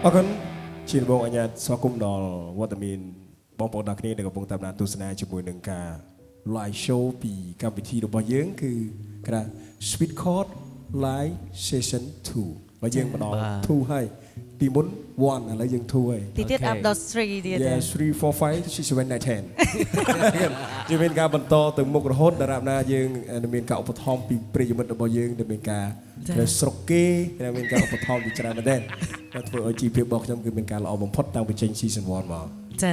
អរគុណជាបងអញ្ញាតស្វាគមន៍ដល់វត្តមានបងប្អូនទាំងគ្នាដែលកំពុងតាមដានទស្សនាជាមួយនឹងការ live show ពីកម្មវិធីរបស់យើងគឺគេថា Sweet Chord Live Session 2បើយើងមកដល់2ហើយពីមុន1ឥឡូវយើង2ហើយទីទៀត up ដល់3ទៀត Yeah 3 4 5 6 7 8 10យើងមានការបន្តទៅមុខរហូតដល់ណាយើងមានការឧបត្ថម្ភពីប្រិយមិត្តរបស់យើងដែលមានការស្រុកគេដែលមានការឧបត្ថម្ភពីច្រើនមែនទែនតែធ្វើឲ្យជីវភាពរបស់ខ្ញុំគឺមានការល្អបំផុតតាំងពីចេញ season 1 មកចា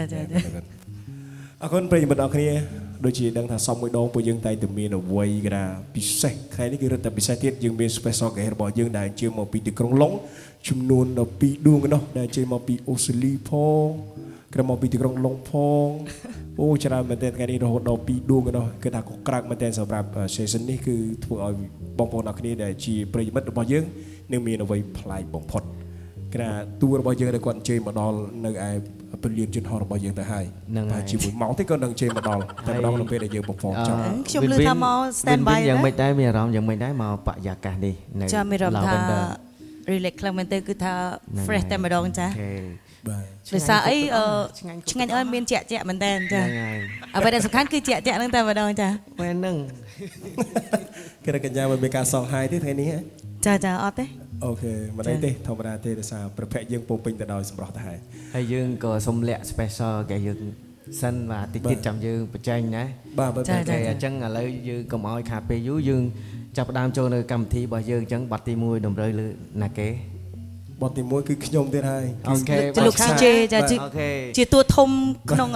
អរគុណប្រិយមិត្តអរគ្នាដូចជាដឹងថាសំមួយដងពួកយើងតែងតែមានអ្វីគេថាពិសេសថ្ងៃនេះគឺរឹតតែពិសេសទៀតយើងមាន special guest របស់យើងដែលអញ្ជើញមកពីទីក្រុងឡុងចំនួន12ដួងនោះដែលអញ្ជើញមកពីអូស្ត្រាលីផងក្រៅមកពីទីក្រុងឡុងផងអូច្រើនមែនទែនថ្ងៃនេះរហូតដល់2ដួងនោះគឺថាក៏ក្រាក់មែនទែនសម្រាប់ session នេះគឺធ្វើឲ្យបងប្អូនអរគ្នាដែលជាប្រិយមិត្តរបស់យើងនឹងមានអ្វីប្លែកបំផុតគេថាតួរបស់យើងដែលគាត់អញ្ជើញមកដល់នៅឯពលានជនហោះរបស់យើងទៅហើយតែជាមួយម៉ោងទេក៏នឹងអញ្ជើញមកដល់តែម្ដងនៅពេលដែលយើងបំផុសចោលខ្ញុំលឺថាមក stand by យ៉ាងមិនដែរមានអារម្មណ៍យ៉ាងមិនដែរមកបរិយាកាសនេះនៅចាមានអារម្មណ៍ថា relax ខ្លាំងមែនទេគឺថា fresh តែម្ដងចាបាទដោយសារអីឆ្ងាញ់អើយមានជាក់មែនតើចាអ្វីដែលសំខាន់គឺជាក់ហ្នឹងតែម្ដងចាពេលហ្នឹងគេរកញ្ញាមិនមានការសងហាយទេថ្ងៃនេះចាអត់ទេអូខេមិនអីទេធម្មតាទេដោយសារប្រភពយើងពោពេញទៅដោយសម្រស់ទៅហើយយើងក៏សុំលាក់ special គេយើងសិនបាទតិចទៀតចាំយើងបញ្ចេញណាបាទតែអញ្ចឹងឥឡូវយើងកុំឲ្យខាតពេលយូរយើងចាប់ផ្ដើមចូលនៅកម្មវិធីរបស់យើងអញ្ចឹងប័ណ្ណទី1តម្រូវលើណាគេបទទី1គឺខ្ញុំទៀតហើយអូខេលោក CJ ចាជាតួធំក្នុង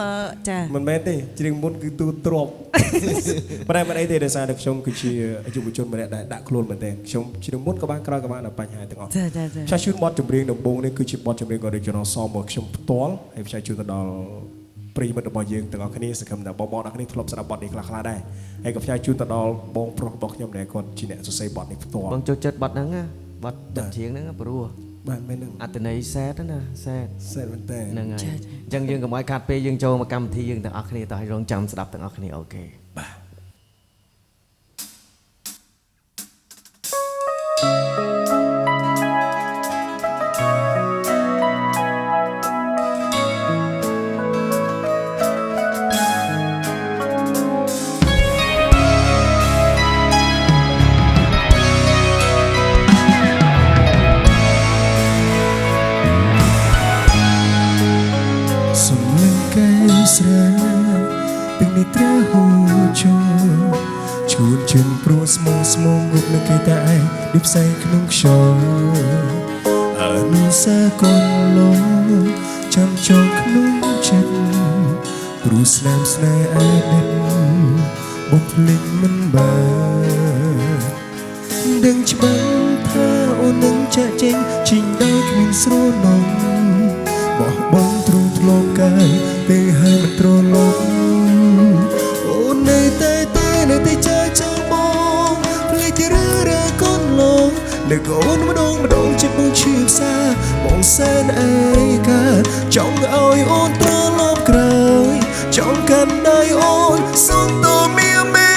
ចាមិនមែនទេច្រៀងមុនគឺតួទ្របប៉ុន្តែមិនអីទេដោយសារតែខ្ញុំគឺជាយុវជនម្នាក់ដែលដាក់ខ្លួនមែនទេខ្ញុំច្រៀងមុនក៏បានក្រោយក៏បានបញ្ហាទាំងអស់ចាជឿនបទចម្រៀងដំបូងនេះគឺជាបទចម្រៀង original song របស់ខ្ញុំផ្ទាល់ហើយផ្សាយជូនទៅដល់ប្រិយមិត្តរបស់យើងទាំងអស់គ្នាសង្ឃឹមថាបងប្អូនអរគ្នាធ្លាប់ស្ដាប់បទនេះខ្លះៗដែរហើយក៏ផ្សាយជូនទៅដល់បងប្រុសរបស់ខ្ញុំដែលគាត់ជាអ្នកសរសេរបទនេះផ្ទាល់បងចូលចិត្តបទហ្នឹងបទច្រៀងហ្នឹងព្រោះបាទមែនហ្នឹងអត្តន័យសែតណាសែតមែនតើហ្នឹងហើយអញ្ចឹងយើងកុំឲ្យខាត់ពេលយើងចូលមកកម្មវិធីយើងទាំងអស់គ្នាតោះរងចាំស្ដាប់ទាំងអស់គ្នាអូខេបាទពីនេះត្រូវហូរឈួនជិនព្រោះស្មងងប់នឹងគេតែឯងដូចផ្សែងក្នុងខ្យល់អនុសាកូនលងចាំចង់ក្នុងចិត្តព្រោះស្នាមស្នេហ៍ឯងបំភ្លេចមិនបានដឹងច្បាស់ថាអូននឹងចាក់ចេញជីងដោយគ្មានស្រណងបោះបង់ទ្រូងធ្លាប់កាយពេលហើយមិនត្រឡប់អូននៅតែចាចាំបងភ្លេចរឺកូនឡងលើកអូនម្ដងចិត្តបងឈឺផ្សាបងសែនអើយកាចង់ឲ្យអូនត្រឡប់ក្រោយចង់កាន់ដៃអូនសុំតមីមេ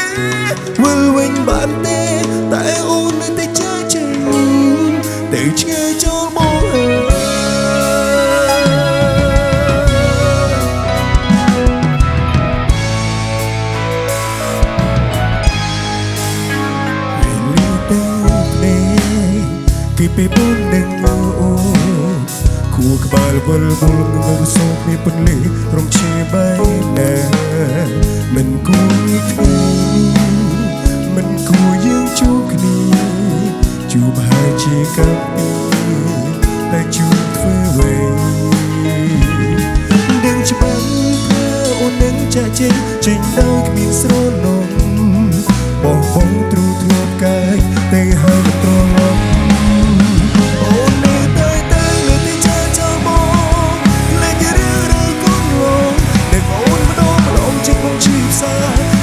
វិលវិញបានទេតែអូននៅតែចាចេញទៅឆ្ងាយចូលបងពីពេលបងនឹងអូគួរក្បាលវល់វល់នឹងសោកមានពន្លឺរំជាបែកណាមិនគួរគ្នាមិនគួរយើងជួបគ្នាជួបហើយជាកាប់ពីតែជួបធ្វើអ្វីដឹងច្បាស់ថាអូននឹងចាក់ចេញដោយគ្មានស្រណងបងទ្រូធ្លាប់កាយតែហើយមិនត្រឡប់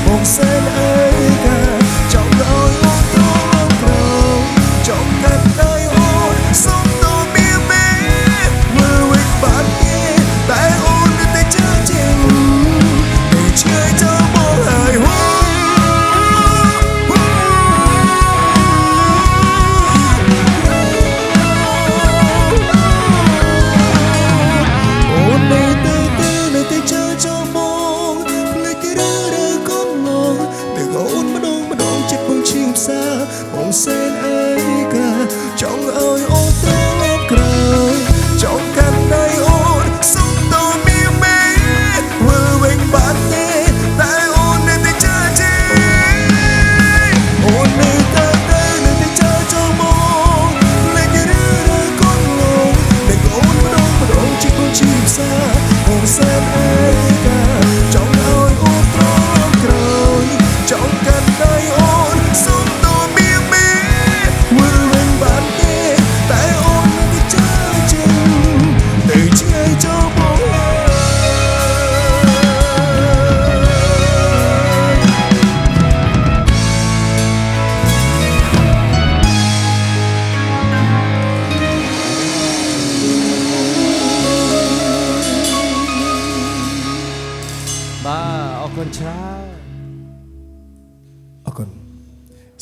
បងសែនអើយកាចង់ឲ្យអូនត្រឡប់ក្រោយចង់កាន់ដៃអូនសុំតមីមេមើលវិញបានទេតែអូននៅតែចាចេញតែឆ្ងាយចូលបងហើយ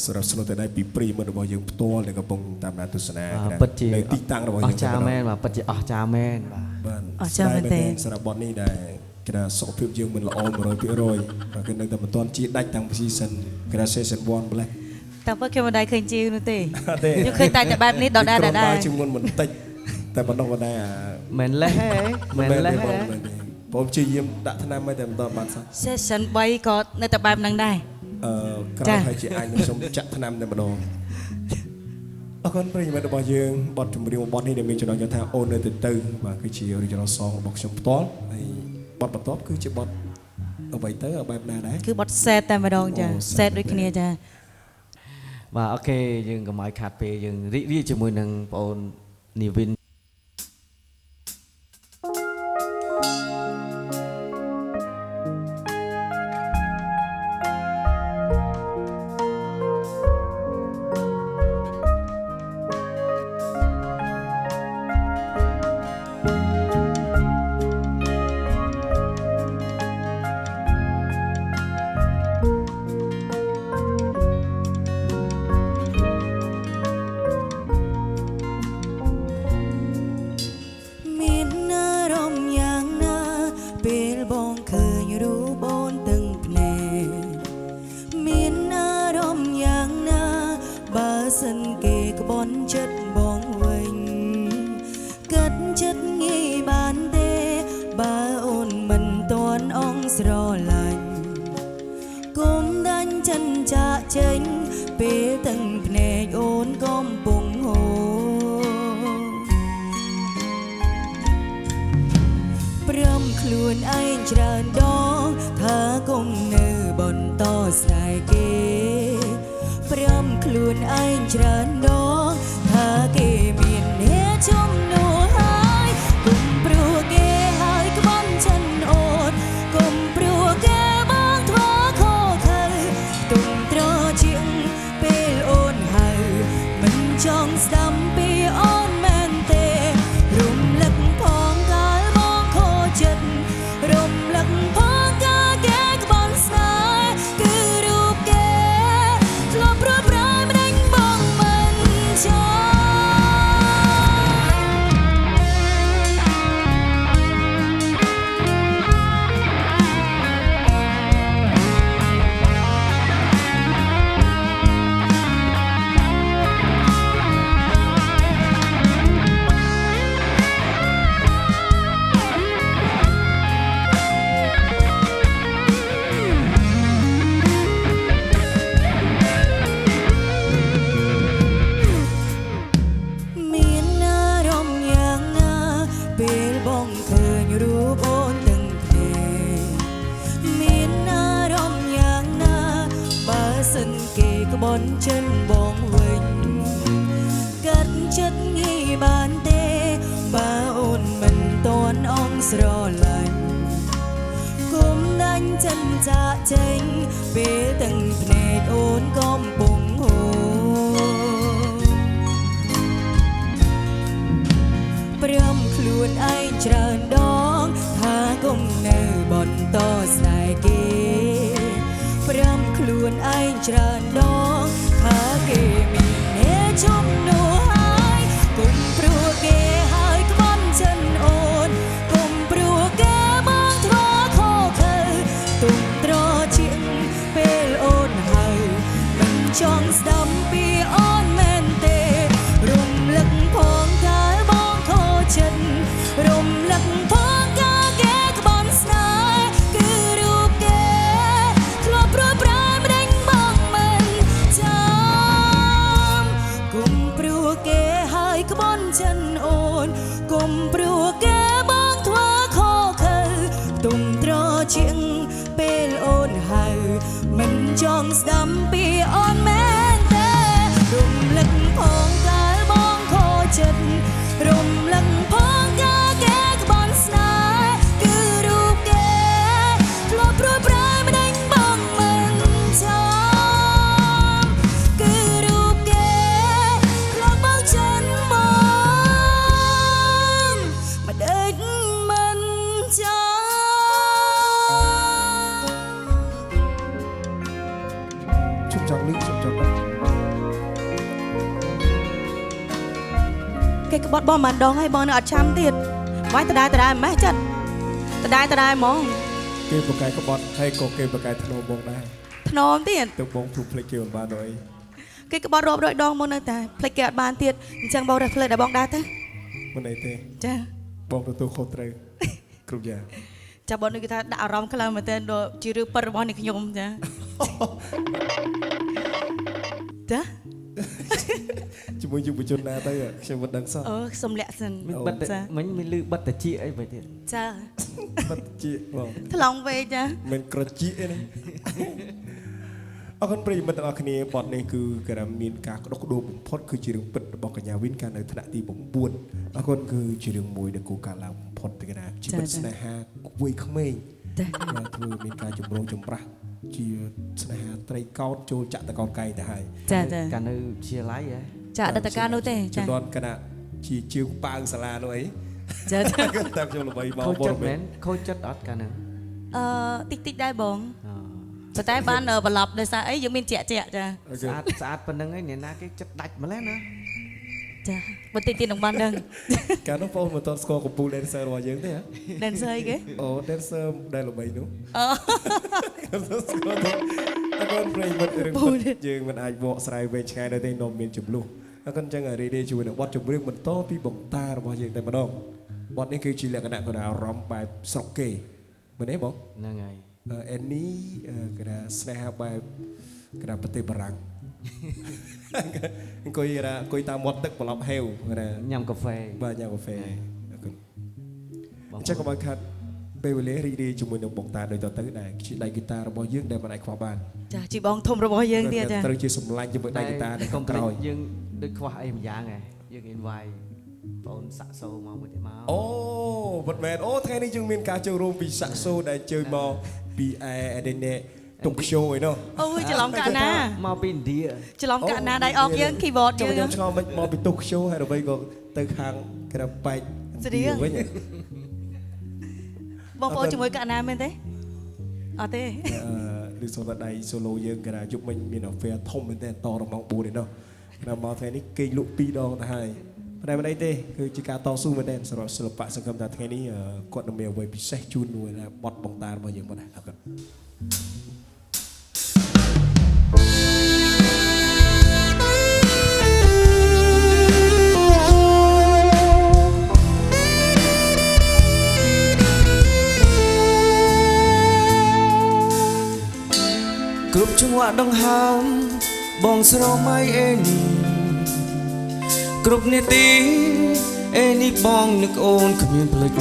สำหรับสนุกแต่ได้ปีปรีมันบอกยังตัวเลยกับปงตามนาตุสนา ปัจจัย ในตีตั้งเราบอก อ๋อ ยัง จาแมนว่าปัจจัยอ๋อจาแมนว่า บ้านสำหรับบอลนี่ได้กระดาษสอบเพียบยังมันละออม100%แล้วก็ในแต่มันตอนจีได้ตั้งซีซันกระดาษเซซันบอลไปเลย แต่ว่าเคยมาได้เคยจิ้วนู่นเต้ เต้ ยังเคยตายแต่แบบนี้ดอกได้ จึงมันเหมือนติดแต่มันต้องมาได้ แมนแล้วแมนแล้ว ผมชื่อยิ้มดัชนาไม่แต่ตอนบัตรซะ เซสชันใบก็ในแต่แบบนั้นได้ กระให้จีไอ้หนุ่มชมจัดธนามในบันโดเอาคนปริมาณบอลยืงบอลจุ่มเรียวบอลนี่เดี๋ยวมีจุดน้อยจะทางโอนในตื่นตื่นมาคือชีอริจินอลซองบอกชมต้อนไอ้บอลปัตต้อคือจะบอลเอาไปเตอร์เอาแบบนาได้ คือบทเซตแต่มาดองจ้ะเซตด้วยគ្នាจ้ะ và ok nhưng có mọi khát về nhưng rí cho mùi nâng bọn nì vinhខ្លួនឯងច្រើនដងថាគុំនៅបន្តស្នេហ៍គេព្រមខ្លួនឯងច្រើនដងថាគេមានអ្នកជំនួសហើយគុំព្រោះគេហើយក្បន់ចិនអូនគុំព្រោះគេបងធ្វើខុសខើទុំត្រជាងពេលអូនហើយមិនចង់ស្ដាប់ពីអូនមែនទេរំលឹកផងកាលបងខូចចិត្តរំលឹកផងកាលគេក្បន់ស្នេហ៍គឺរូបគេធ្លាប់ព្រួយប្រែម្ដេចបងមិនចង់មានអារម្មណ៍យ៉ាងណាពេលបងឃើញរូបអូនទាំងគ្នាមានអារម្មណ៍យ៉ាងណាបើសិនគេក្បន់ចិនបងវិញកាត់ចិត្តងាយបានទេបើអូនមិនតន់អងស្រឡាញ់គុំដាច់ចិនចាក់ចេញពេលទាំងភ្នែកអូនកំពុងហូរព្រមខ្លួនឯងច្រើនដងថាគុំនៅបន្តស្នេហ៍គេព្រមខ្លួនឯងច្រើនដងថាគេមានអ្នកជំនួសហើយគុំព្រោះគេហើយក្បន់ចិនអូនគុំព្រោះគេបងធ្វើខុសខើទុំត្រជាងពេលអូនហើយមិនចង់ស្ដាប់ពីអូនមែនទេរំលឹកផងកាលបងខូចចិត្តរំលឹកផងកាលគេក្បន់ស្នេហ៍គឺរូបគេធ្លាប់ព្រួយប្រែម្ដេចបងមិនចាំគុំព្ บอดบอมันดองให้บอลอัดช้ำติดไว้ตะได้แม่จัดตะได้มอง เกมปากกายก็บอลให้ก็เกมปากกายธนูบงได้ ถนอมติด ตัวบงถูกเพลย์เกมบ้านหน่อย cái bọt rộp rồi đong mônแต่เพลย์เกิดบานติดจังเบาได้เพลย์ได้บองได้เต้ วันไหนเต้ จ้า บงตัวโคตรเลยกรุ๊ปยา จะบอลนึกថាដាក់អារម្មណ៍ខ្លាំងមែនទែនដល់ជារឿងប៉ិតរបស់នេះខ្ញុំចាចា ជាមួយយុវជនណាទៅខ្ញុំមិនដឹងសោះ អឺសុំលាក់សិន មានបិទមិញមានលឺបិទតាជីអីបែបទៀត ចា បាត់ជាបង ថ្លង់វេចា មិនក្រជីអីនេះអរគុណប្រិយមិត្តទាំងអស់គ្នាបទនេះគឺគេថាមានការក្តុកក្តួលបំផុតគឺជារឿងពិតរបស់កញ្ញាវិនកាលនៅថ្នាក់ទី9អរគុណគឺជារឿងមួយដែលគូកាលឡើងបំផុតទៅគេថាជីវិតស្នេហាវ័យក្មេង តែ បាទធ្វើមានការចម្រូងចម្រាសជាស្នេហាត្រីកោតចូលចាក់តកោតកែងទៅហើយ ចា កាលនៅវិទ្យាល័យហ៎ ចាអតីតកាលនោះទេ ចំ ចា នួនគណៈជាជើងប៉ាងសាលានោះអី ចា តែខ្ញុំល្បីមក ខូច ប ចិត្ត រិ មែ វេ ន ណ ខូចចិត្តអត់កាលហ្នឹង តិចដែរបង អូ ប៉ុន្តែបានប្រឡប់ដោយសារអីយើងមានជាក់ចា ស្អាតប៉ុណ្្នឹងឯងអ្នកណាគេចិត្តដាច់ម្លេះណា ចាបន្តិចទៀតនឹងបានដឹង កាលនោះបងមិនតន់ស្គាល់កំពូល dancer របស់យើងទេហ៎ dancer អីគេ អូ dancer ដែលល្បីនោះ អូ ខ្ញុំស្គាល់ទេអរគុណប្រិយមិត្តរឿងពិតយើងមិនអាចបកស្រាយវែងឆ្ងាយនៅទេនាំមានចំនួនអរគុណចឹងរីដេជួយនឹងបទចម្រៀងបន្តពីបងតារបស់យើងតែម្ដងបទនេះគឺជាលក្ខណៈគាត់អារម្មណ៍បែបស្រុកគេមែនទេបង ហ្នឹងហើយ អេនីគេថាស្នេហាបែបគេថាប្រទេសបារាំងអង្គុយតាមមាត់ទឹកប្រឡប់ហេវគេថា ញ៉ាំកាហ្វេ បាទញ៉ាំកាហ្វេអរគុណអញ្ចឹងក៏បានខាត់ពេលវេលារីករាយជាមួយនឹងបងតាដូចតទៅដែរជាដៃហ្គីតារបស់យើងដែលមិនអាចខ្វះបាន ចាជីបងធំរបស់យើងទៀតចា ត្រូវជាសម្លាញ់ជាមួយដៃហ្គីតានៅខាងក្រោយ យើងដូចខ្វះអីម្យ៉ាងហ៎យើង invite បងសាក់សូមកមួយទៀតមក អូមិនមែនអូថ្ងៃនេះយើងមានការចូលរួមពីសាក់សូដែលជើញមកពីអេដេណេតុងក្យូឯណោះ អូយច្រឡំកាណា មកពីឥណ្ឌា ច្រឡំកាណាដៃអកយើង keyboard ចូល យើ ខ្ញុំ ង ឆ្ងល់មិនមកពីតុងក្យូហើយដើម្បីក៏ទៅខាងក្រៅបែក ស្រៀង វិញ បងប្អូនជាមួយកាណាមែនទេអត់ទេ ឬសូមដៃ solo យើងគេថាយុគមិញមាន affair ធំមែនទេតរម៉ោង4ឯណោះដល់មកថ្ងៃនេះគេលក់2ដងទៅហើយប៉ុន្តែមិនអីទេគឺជាការតស៊ូមែនទេសម្រាប់សិល្បៈសង្គមថាថ្ងៃនេះគាត់នឹងមានអ្វីពិសេសជូនមួយថាបត់បងតារបស់យើងមកដែរអរគុណ គ្រប់ចង្វាក់ដង្ហើមបងស្រមៃអេនីគ្រប់នាទីអេនីបងនឹកអូនគ្មានភ្លេច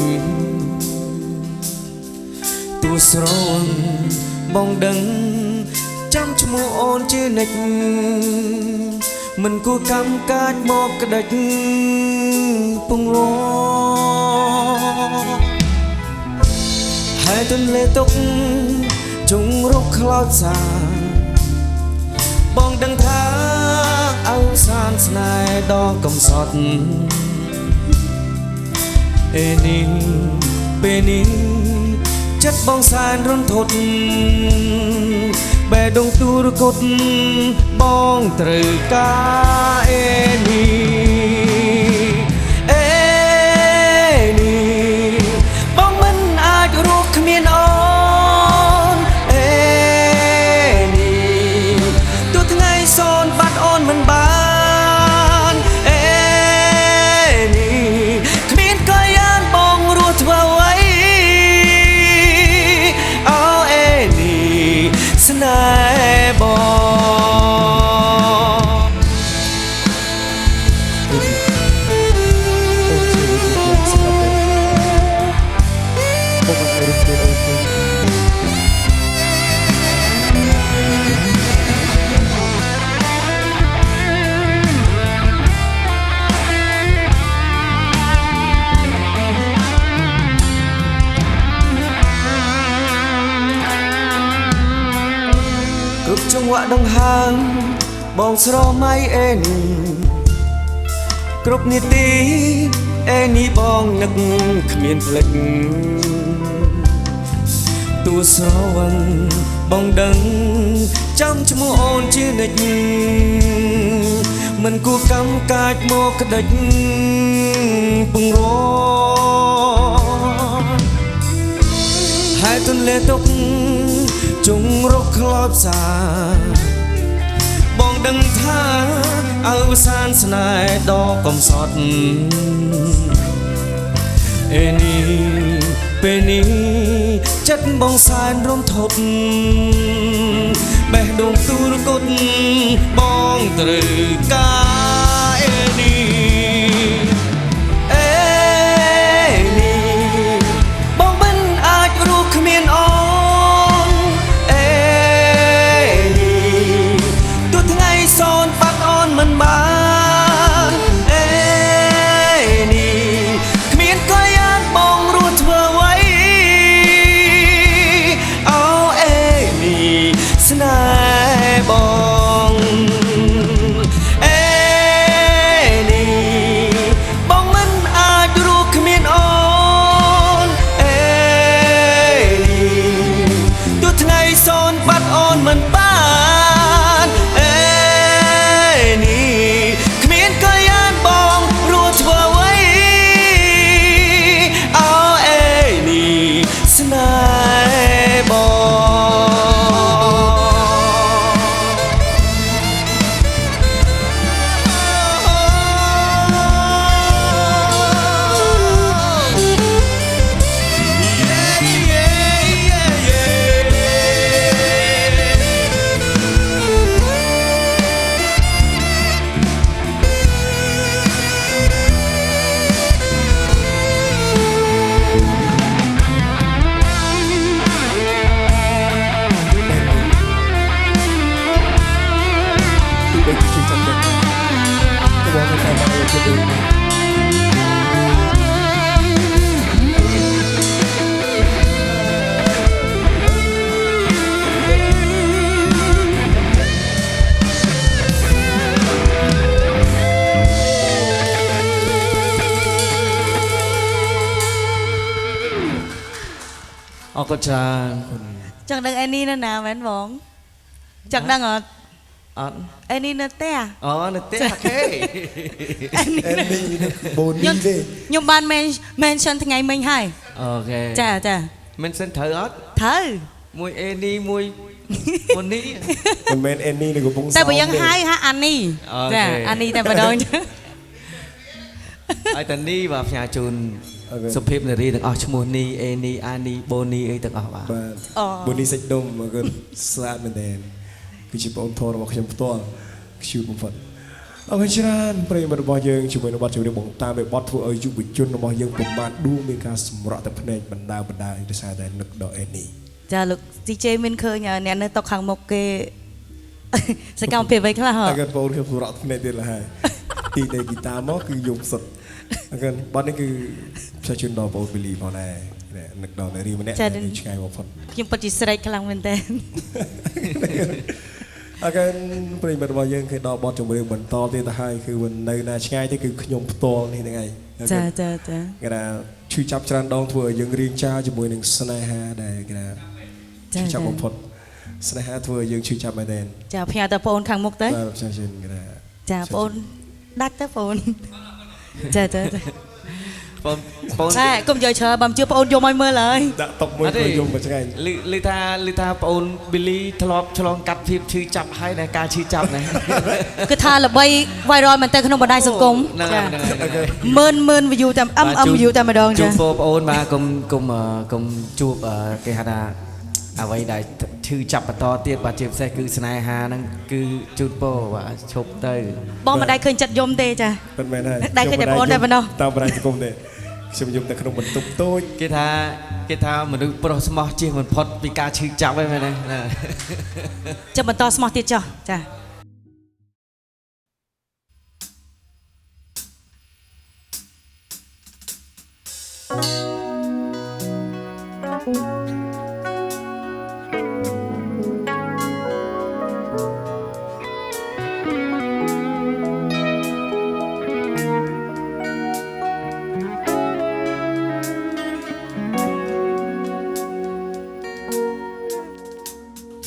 ទូស្រងបងដឹងចាំឈ្មោះអូនជានិច្ចមិនគួរកម្មកាចមកក្តិចពងវហើយទន្លេទុកជុងរុកខ្លោចសាបងដឹងថាអោសានស្នេហ៍ដ៏កំសត់អេនេះពេលនេះចិត្តបងសែនរន្ធត់បែដងទូរគត់បងត្រូវការអេនេះអេនេះបងមិនអាចរស់គ្មានអូនអេនេះទោះថ្ងៃសូនបាត់អូនមិនបានអេនេះគ្មានក៏យ៉ាងបងរស់ធ្វើអ្វីអូអេនេះស្នេហ៍បង គ្រប់ចង្វាក់ដង្ហើមបងស្រមៃអេនីគ្រប់នាទីអេនីបងនឹកគ្មានភ្លេចទូស្រវឹងបងដឹងចាំឈ្មោះអូនជានិច្ច មិនគួរកម្មកាចមកក្តិចពងរហើយទន្លេទុកជុងរកខ្លោបសាបងដឹងថាអវសានស្នេហ៍ដ៏កំសត់អេនេះពេលនេះចិត្តបងសែនរំធប់បេះដូងទូរគុតបងត្រូវការអេនេះអេនេះបងមិនអាចរស់គ្មានអូនអេនេះទោះថ្ងៃសូនបាត់អូនមិនបានអេនេះគ្មានក៏យ៉ាងបងរស់ធ្វើអ្វីអូអេនេះស្នេហ៍បងអេនេះបងមិនអាចរស់គ្មានអូនអេនេះទោះថ្ងៃសូនបាត់អូនមិនបានអេនេះគ្មានក៏យ៉ាងបងរស់ធ្វើអ្វីអូអេនេះស្នេហ៍បង ដូចជាចាំតែបងនៅតែមកជួយដូចអរគុណច្រើន ចង់ដឹងអេនេះនៅណាមែនបងចង់ដឹងអត់ អត់ អេនេះនៅផ្ទះ អូនៅផ្ទះអូខេ អេនេះបូនីទេ ខ្ញុំបាន mention ថ្ងៃមិញហើយ អូខេ ចាចា មិនសិនត្រូវអត់ ត្រូវ មួយអេនេះមួយមុននេះ មិនមែនអេនេះនៅកំពង់សោម តែបើយើងហៅអានីចាអានីតែម្ដងចឹង ហើយតានេះបាទផ្ញើជូនសុភាពនារីទាំងអស់ឈ្មោះនេះអេនេះអានេះបូនីអីទាំងអស់បាទ បាទបូនីសាច់ដុំអរគុណស្អាតមែនទេគឺជាបងធររបស់ខ្ញុំផ្ទាល់ខ្ជូតបំផុតអរគុណច្រើនប្រិយមិត្តរបស់យើងជាមួយនឹងបទចម្រៀងបងតាមវាបទធ្វើឲ្យយុវជនរបស់យើងប្រមាថដួលមានការសម្រក់តែភ្នែកបណ្ដាដោយសារតែនឹកដល់អេនេះ ចាលោក DJ មានឃើញអ្នកនៅតុខាងមុខគេ សកម្មភាពអ្វីខ្លះហ៎ អរគុណបងខ្ញុំសម្រក់ភ្នែកទៀតឡើយទីដេហ្គីតាមកគឺយំសុទ្ធអរគុណបទនេះគឺផ្សាយជូនដល់បងប៊ីលីផងដែរនឹកដល់នារីម្នាក់ឆ្ងាយបំផុត ខ្ញុំពិតជាស្រេកខ្លាំងមែនតើ អរគុណប្រិយមិត្តរបស់យើងគឺដល់បទចម្រៀងបន្តទៀតទៅហើយគឺមិននៅណាឆ្ងាយទេគឺខ្ញុំផ្ទាល់នេះហ្នឹងឯង ចាចាចា គេថាឈឺចាប់ច្រើនដងធ្វើឲ្យយើងរៀងចាជាមួយនឹងស្នេហាដែលគេថាឈឺចាប់បំផុតស្នេហាធ្វើឲ្យយើងឈឺចាប់មែនទេ ចាផ្ញើទៅបងខាងមុខទៅ បាទផ្សាយជូនគេថា ចាបងដាច់ទៅបងចាចាចា បង តែកុំយកច្រើនបើមិនជឿបងយកមកមើលហើយ ដាក់តុកមួយទៅយំមកឆ្ងាយ ឮថាបងប៊ីលីធ្លាប់ឆ្លងកាត់ភាពឈឺចាប់ហើយដែលការឈឺចាប់ណា គឺថាល្បី viral មែនតើក្នុងបណ្ដាញសង្គម ហ្នឹងហើយហ្នឹងហើយ ម៉ឺន view តាម view តែម្ដង ជួ ចា បបងប្អូនបាទកុំជួបគេហៅថាអ្វីដែលឈឺចាប់បន្តទៀតបាទជាពិសេសគឺស្នេហាហ្នឹងគឺជូតពោបាទឈប់ទៅ បងមិនដែលឃើញចិត្តយំទេចា មិនមែនហើយ ដែរឃើញតែបងតែប៉ុណ្ណោះ តាមបណ្ដាញសង្គមទេខ្ញុំយំតែក្នុងបន្ទប់តូច គេថាមនុស្សប្រុសស្មោះជិះមិនផុតពីការឈឺចាប់ហ្នឹងមែនទេ ចាំបន្តស្មោះទៀតចុះចា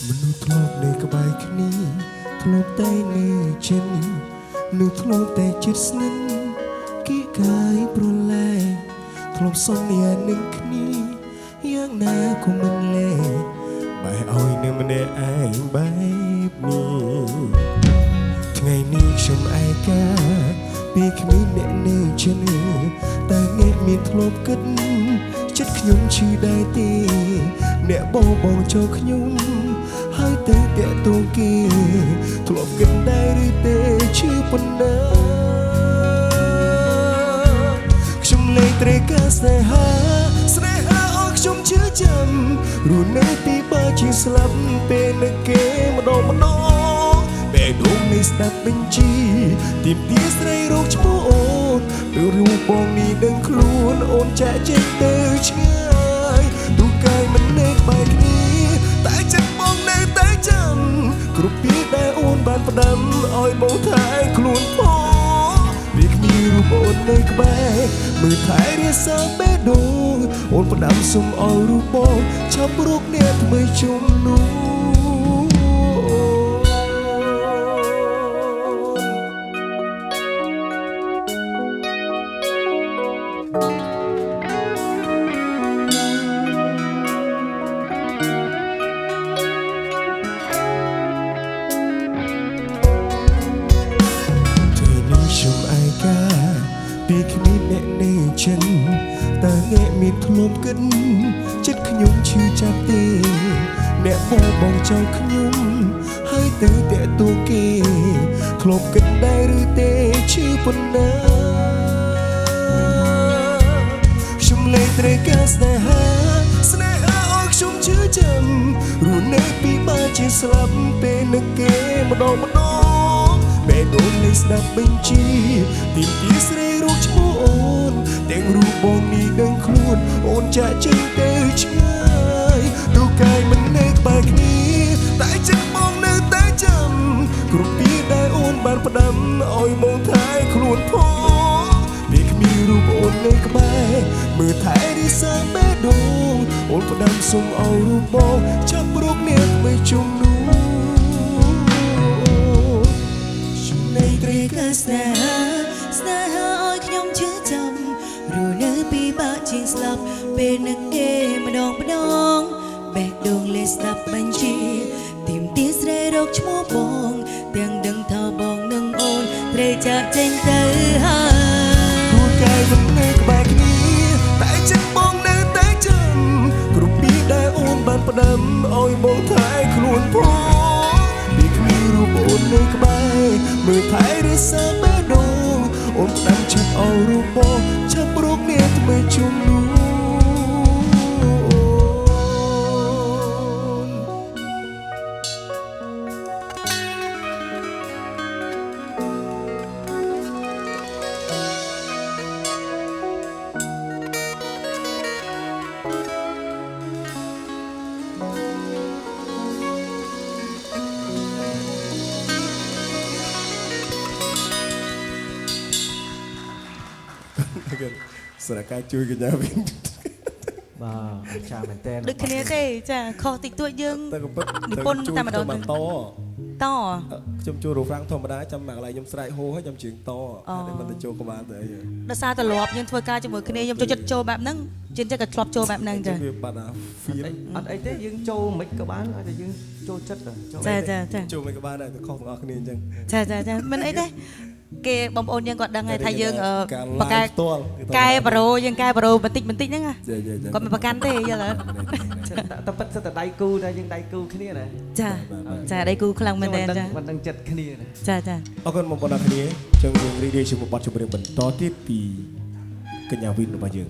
មនុស្សធ្លាប់នៃក្បែរគ្នាធ្លា ធ្លាប់តែចិត្តស្និទ្ធគីកាយប្រឡែងធ្លាប់សន្យានឹងគ្នាយ៉ាងណាក៏មិនលែងបែរឲ្យនៅម្នាក់ឯងបែបនេះថ្ងៃនេះខ្ញុំឯកាពេលគ្មានអ្នកនៅចិត្តតែអ្នកមានធ្លាប់គិតចិត្តខ្ញុំឈឺដែរទេអ្នកបងចូលខ្ញុំហើយទៅតាក់ទងគេធ្លាប់គិតដែរឬទេឈឺប៉ុណ្ណាខ្ញុំលេងត្រូវការស្នេហាឲ្យខ្ញុំជឿចាំរស់នៅទីបើជាស្លាប់ពេលនៅគេម្ដងបែរដូងនេះស្ដាប់បញ្ជីទីមទីស្រីរកឈ្មោះអូនពេលរូបបងនេះដឹងខ្លួនអូនចាក់ចេញទៅឆ្ងាយទូកាយមិននៅក្បែរគ្នាតែចិត្តបងនៅតែចាំគ្រប់ពេលដែលអូនបានផ្ដាំឲ្យបងថែខ្លួនផងវាគ្មានរូបអូននៅក្បែរមើលថែរាសាបេះដូងអូនផ្ដាំសុំឲ្យរូបបងចាប់រកអ្នកថ្មីជុំនោះពេលគ្មានអ្នកនៅចិនតើអ្នកមានធ្លាប់គិតចិត្តខ្ញុំឈឺចាប់ទេអ្នកបងចង់ខ្ញុំហើយទៅតាក់ទងគេធ្លាប់គិតដែរឬទេឈឺប៉ុណ្ណាខ្ញុំលែងត្រូវការស្នេហាឲ្យខ្ញុំជឿចាំរស់នៅពីបើជាស្លាប់ពេលនឹកគេម្ដងបែរដូនលេស្ដាប់បញ្ជីទីមទីស្រីរកឈ្មោះអូនទាំងរូបបងនេះដឹងខ្លួនអូនចាក់ចេញទៅឆ្ងាយទូកាយមិននៅក្បែរគ្នាតែចិត្តបងនៅតែចាំគ្រប់ពេលដែលអូនបានផ្ដាំឲ្យបងថែខ្លួនផងពេលគ្មានរូបអូននៅក្បែរមើលថែរិសាបេះដូងអូនផ្ដាំសុំឲ្យរូបបងចាប់រកអ្នកថ្មីជុំនោះត្រូវការស្នេហាឲ្យខ្ញុំជឿចាំរស់នៅពីបាក់ជាងស្លាប់ពេលនឹកគេម្ដងបែកដូងលេស្ដាប់បញ្ជីទីមទីស្រីរកឈ្មោះបងទាំងដឹងថាបងនឹងអូនត្រូវចាក់ចេញទៅហើយគូកាយមិននៅក្បែរគ្នាតែចិត្តបងនៅតែចាំគ្រប់ពេលដែលអូនបានផ្ដាំឲ្យបងថែខ្លួនផងពេលគ្មានរូបអូននៅក្បែរមើលថែរិសាបេះដូងអូនផ្ដាំចិត្តឲ្យរូបបងចាប់រកអ្នកថ្មីជុំនោះស្រកាជួយកញ្ញាវិញបាទចាមែនតើដូចគ្នាទេចាខុសតិចតួចយើងនិពន្ធតែម្ដងតខ្ញុំចូលរូបហ្វ្រាំងធម្មតាចាំមកកន្លែងខ្ញុំស្រែកហូហើយខ្ញុំជើងតតែមិនទៅចូលក្បាលទៅអីដោយសារទម្លាប់យើងធ្វើការជាមួយគ្នាខ្ញុំចូលចិត្តចូលបែបហ្នឹងជាងចិត្តក៏ធ្លាប់ចូលបែបហ្នឹងចាវាបាត់អា feel អត់អីទេយើងចូលមិនក៏បានឲ្យតែយើងចូលចិត្តចាចូលមិនក៏បានតែខុសទាំងអស់គ្នាអញ្ចឹងចាមិនអីទេគេបងប្អូនយើងគាត់ដឹងហើយថាយើងបកកែប្រូយើងកែប្រូបន្តិចហ្នឹងគាត់មិនប្រកាន់ទេយល់តែប៉ិតសិតតែដៃគូតែយើងដៃគូគ្នាណាចាដៃគូខ្លាំងមែនទេចាមិនដឹងចិត្តគ្នាចាអរគុណបងប្អូនអរគ្នាចឹងយើងរីករាយជាមួយបទចម្រៀងបន្តទៀតពីកញ្ញាវិនរបស់យើង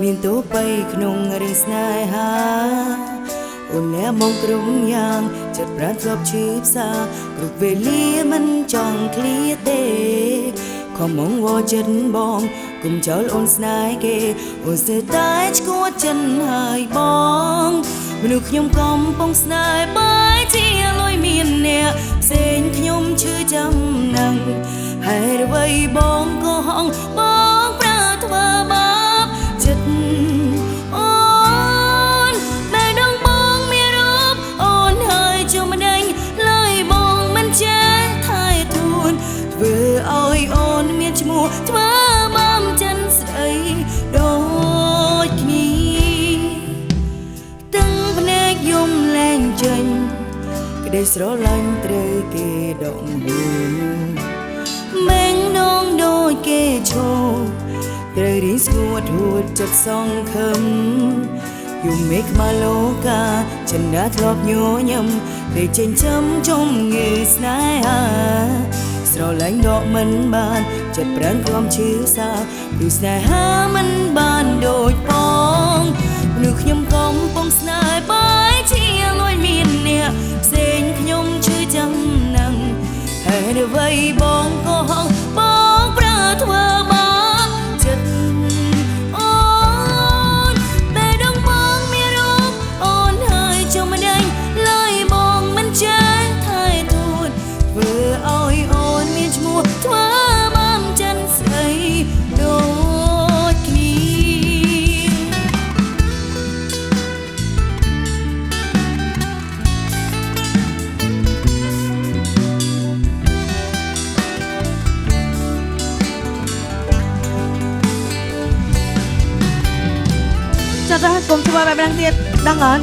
មានតួបីក្នុងរឿងស្នេហាអូនអ្នកមកក្រុមយ៉ាងចិត្តប្រាថ្នាធ្លាប់ឈឺផ្សាគ្រប់វេលាមិនចង់ឃ្លាទេខំមកវចិត្តបងគុំចោលអូនស្នេហ៍គេអូនស្ទើរតែឈួតចិនហើយបងមនុស្សខ្ញុំកំពុងស្នេហ៍បែរជាលួយមានអ្នកផ្សេងខ្ញុំឈឺចាំនឹងហើយអ្វីបងក៏ហងបងប្រើធ្វើបាបចិត្តអូនតែដងបងមានរូបអូនហើយជុំដេញឡើយបងមិនចេះថែទួនធ្វើឲ្យអូនមានឈ្មោះធ្វើបំចិនស្រីដូចគ្នាទាំងភ្នែកយំលែងចេញក្តីស្រឡាញ់ត្រូវគេដកហូមេងនងដូចគេឈោត្រូវរីស្ងួតហួតចិត្តសងខឹមយំមេឃមកលោកាចិនដាធ្លាប់ញញឹមពេលចេញចាំជុំងើស្នេហាស្រឡាញ់ដកមិនបានចិត្តប្រាំងក្រុមឈឺសាព្រោះស្នេហាមិនបានដូចបងមនុស្សខ្ញុំកំពុងស្នេហ៍បែរជាលួយមានអ្នកផ្សេងខ្ញុំឈឺចាំនឹងហើយអ្វីបងក៏ហងបងប្រើធ្វើបាបចិត្តអូនតែដងបងមានរូបអូនហើយចុំដេញឡើយបងមិនចេះថែទួតធ្វើឲ្យអូនមានឈ្មោះធ្វើបំចិនស្រីដូចគ្នា Chặt ra cùng chơi bài đăng tiết đăng ấn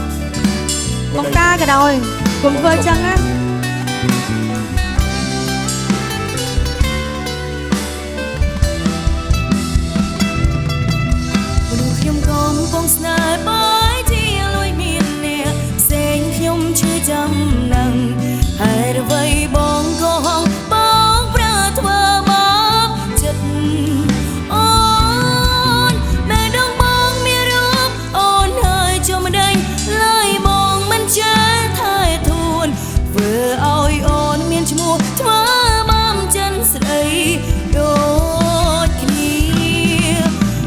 bóng ca cả đôi cùng vơi chăng áខ្ញុំកំពុងស្នេហ៍បែរជាលួយមានអ្នកផ្សេងខ្ញុំឈឺចាំនឹងហើយអ្វីបងក៏ហងបងប្រើធ្វើបាបចិត្តអូនតែដងបងមានរូបអូនហើយជុំដេញឡើយបងមិនចេះថែទួនធ្វើឲ្យអូនមានឈ្មោះធ្វើបំចិនស្រីដូចគ្នា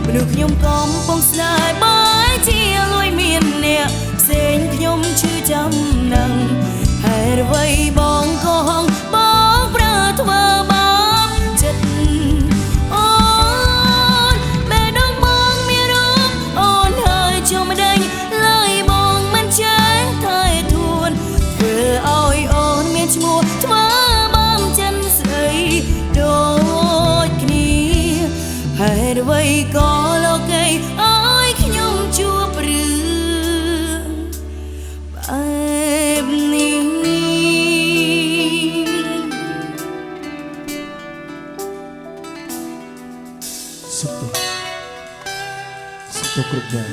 មនុស្សខ្ញុំកំពុងស្នេហ៍បែរជាលួយមានអ្នកផ្សេងខ្ញុំឈឺចាំនឹងហើយអ្វីបងក៏ហងបងប្រើធ្វើបាបចិត្តអូនតែដងបងមានរូបអូនហើយជុំដេញឡើយបងមិនចេះថែទួនធ្វើឲ្យអូនមានឈ្មោះធ្វើបំចិនស្រីដូចគ្នាហើយអ្វីក៏លោកឯងឲ្យខ្ញុំជួបរឿងបែបនេះ សុខទុក្ខគ្រប់យ៉ាង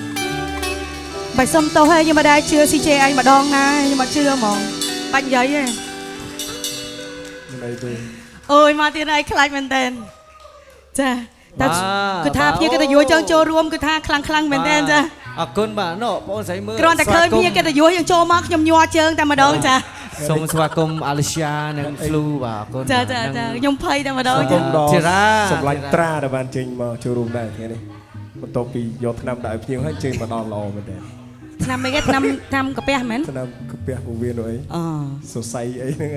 bạch sông tàu hay nhưng mà đây chưa si chê anh mà đong này nhưng mà chưa mong bạch giấy ấy មិនអីទេ ôi mà tiền này khai mình tên cha ta cứ tha phía cái tay chân cho rùm cứ tha khăng khăng mình tên cha អរគុណបាទណូបងស្រីមើល còn ta khơi phía cái tay chân cho mắc nhom nhua chân ta mà đong cha សូមស្វាគមន៍អាលីស្យានិង Flu បាទអរគុណ cha cha cha nhom phây ta mà đong គុ cha ំដល់ ធីរ៉ា សម្លាញ់ត្រាដែលបានចេញមកចូលរួមដែរថ្ងៃនេះបន្ទាប់ពីយកថ្នាំដាក់ឲ្យភ្ញៀវហើយចេញមកដល់ល្អមែនទេ năm mấy cái năm cà phê mến ថ្នាំកាពះពោះវៀននោះអី សរសៃអីហ្នឹង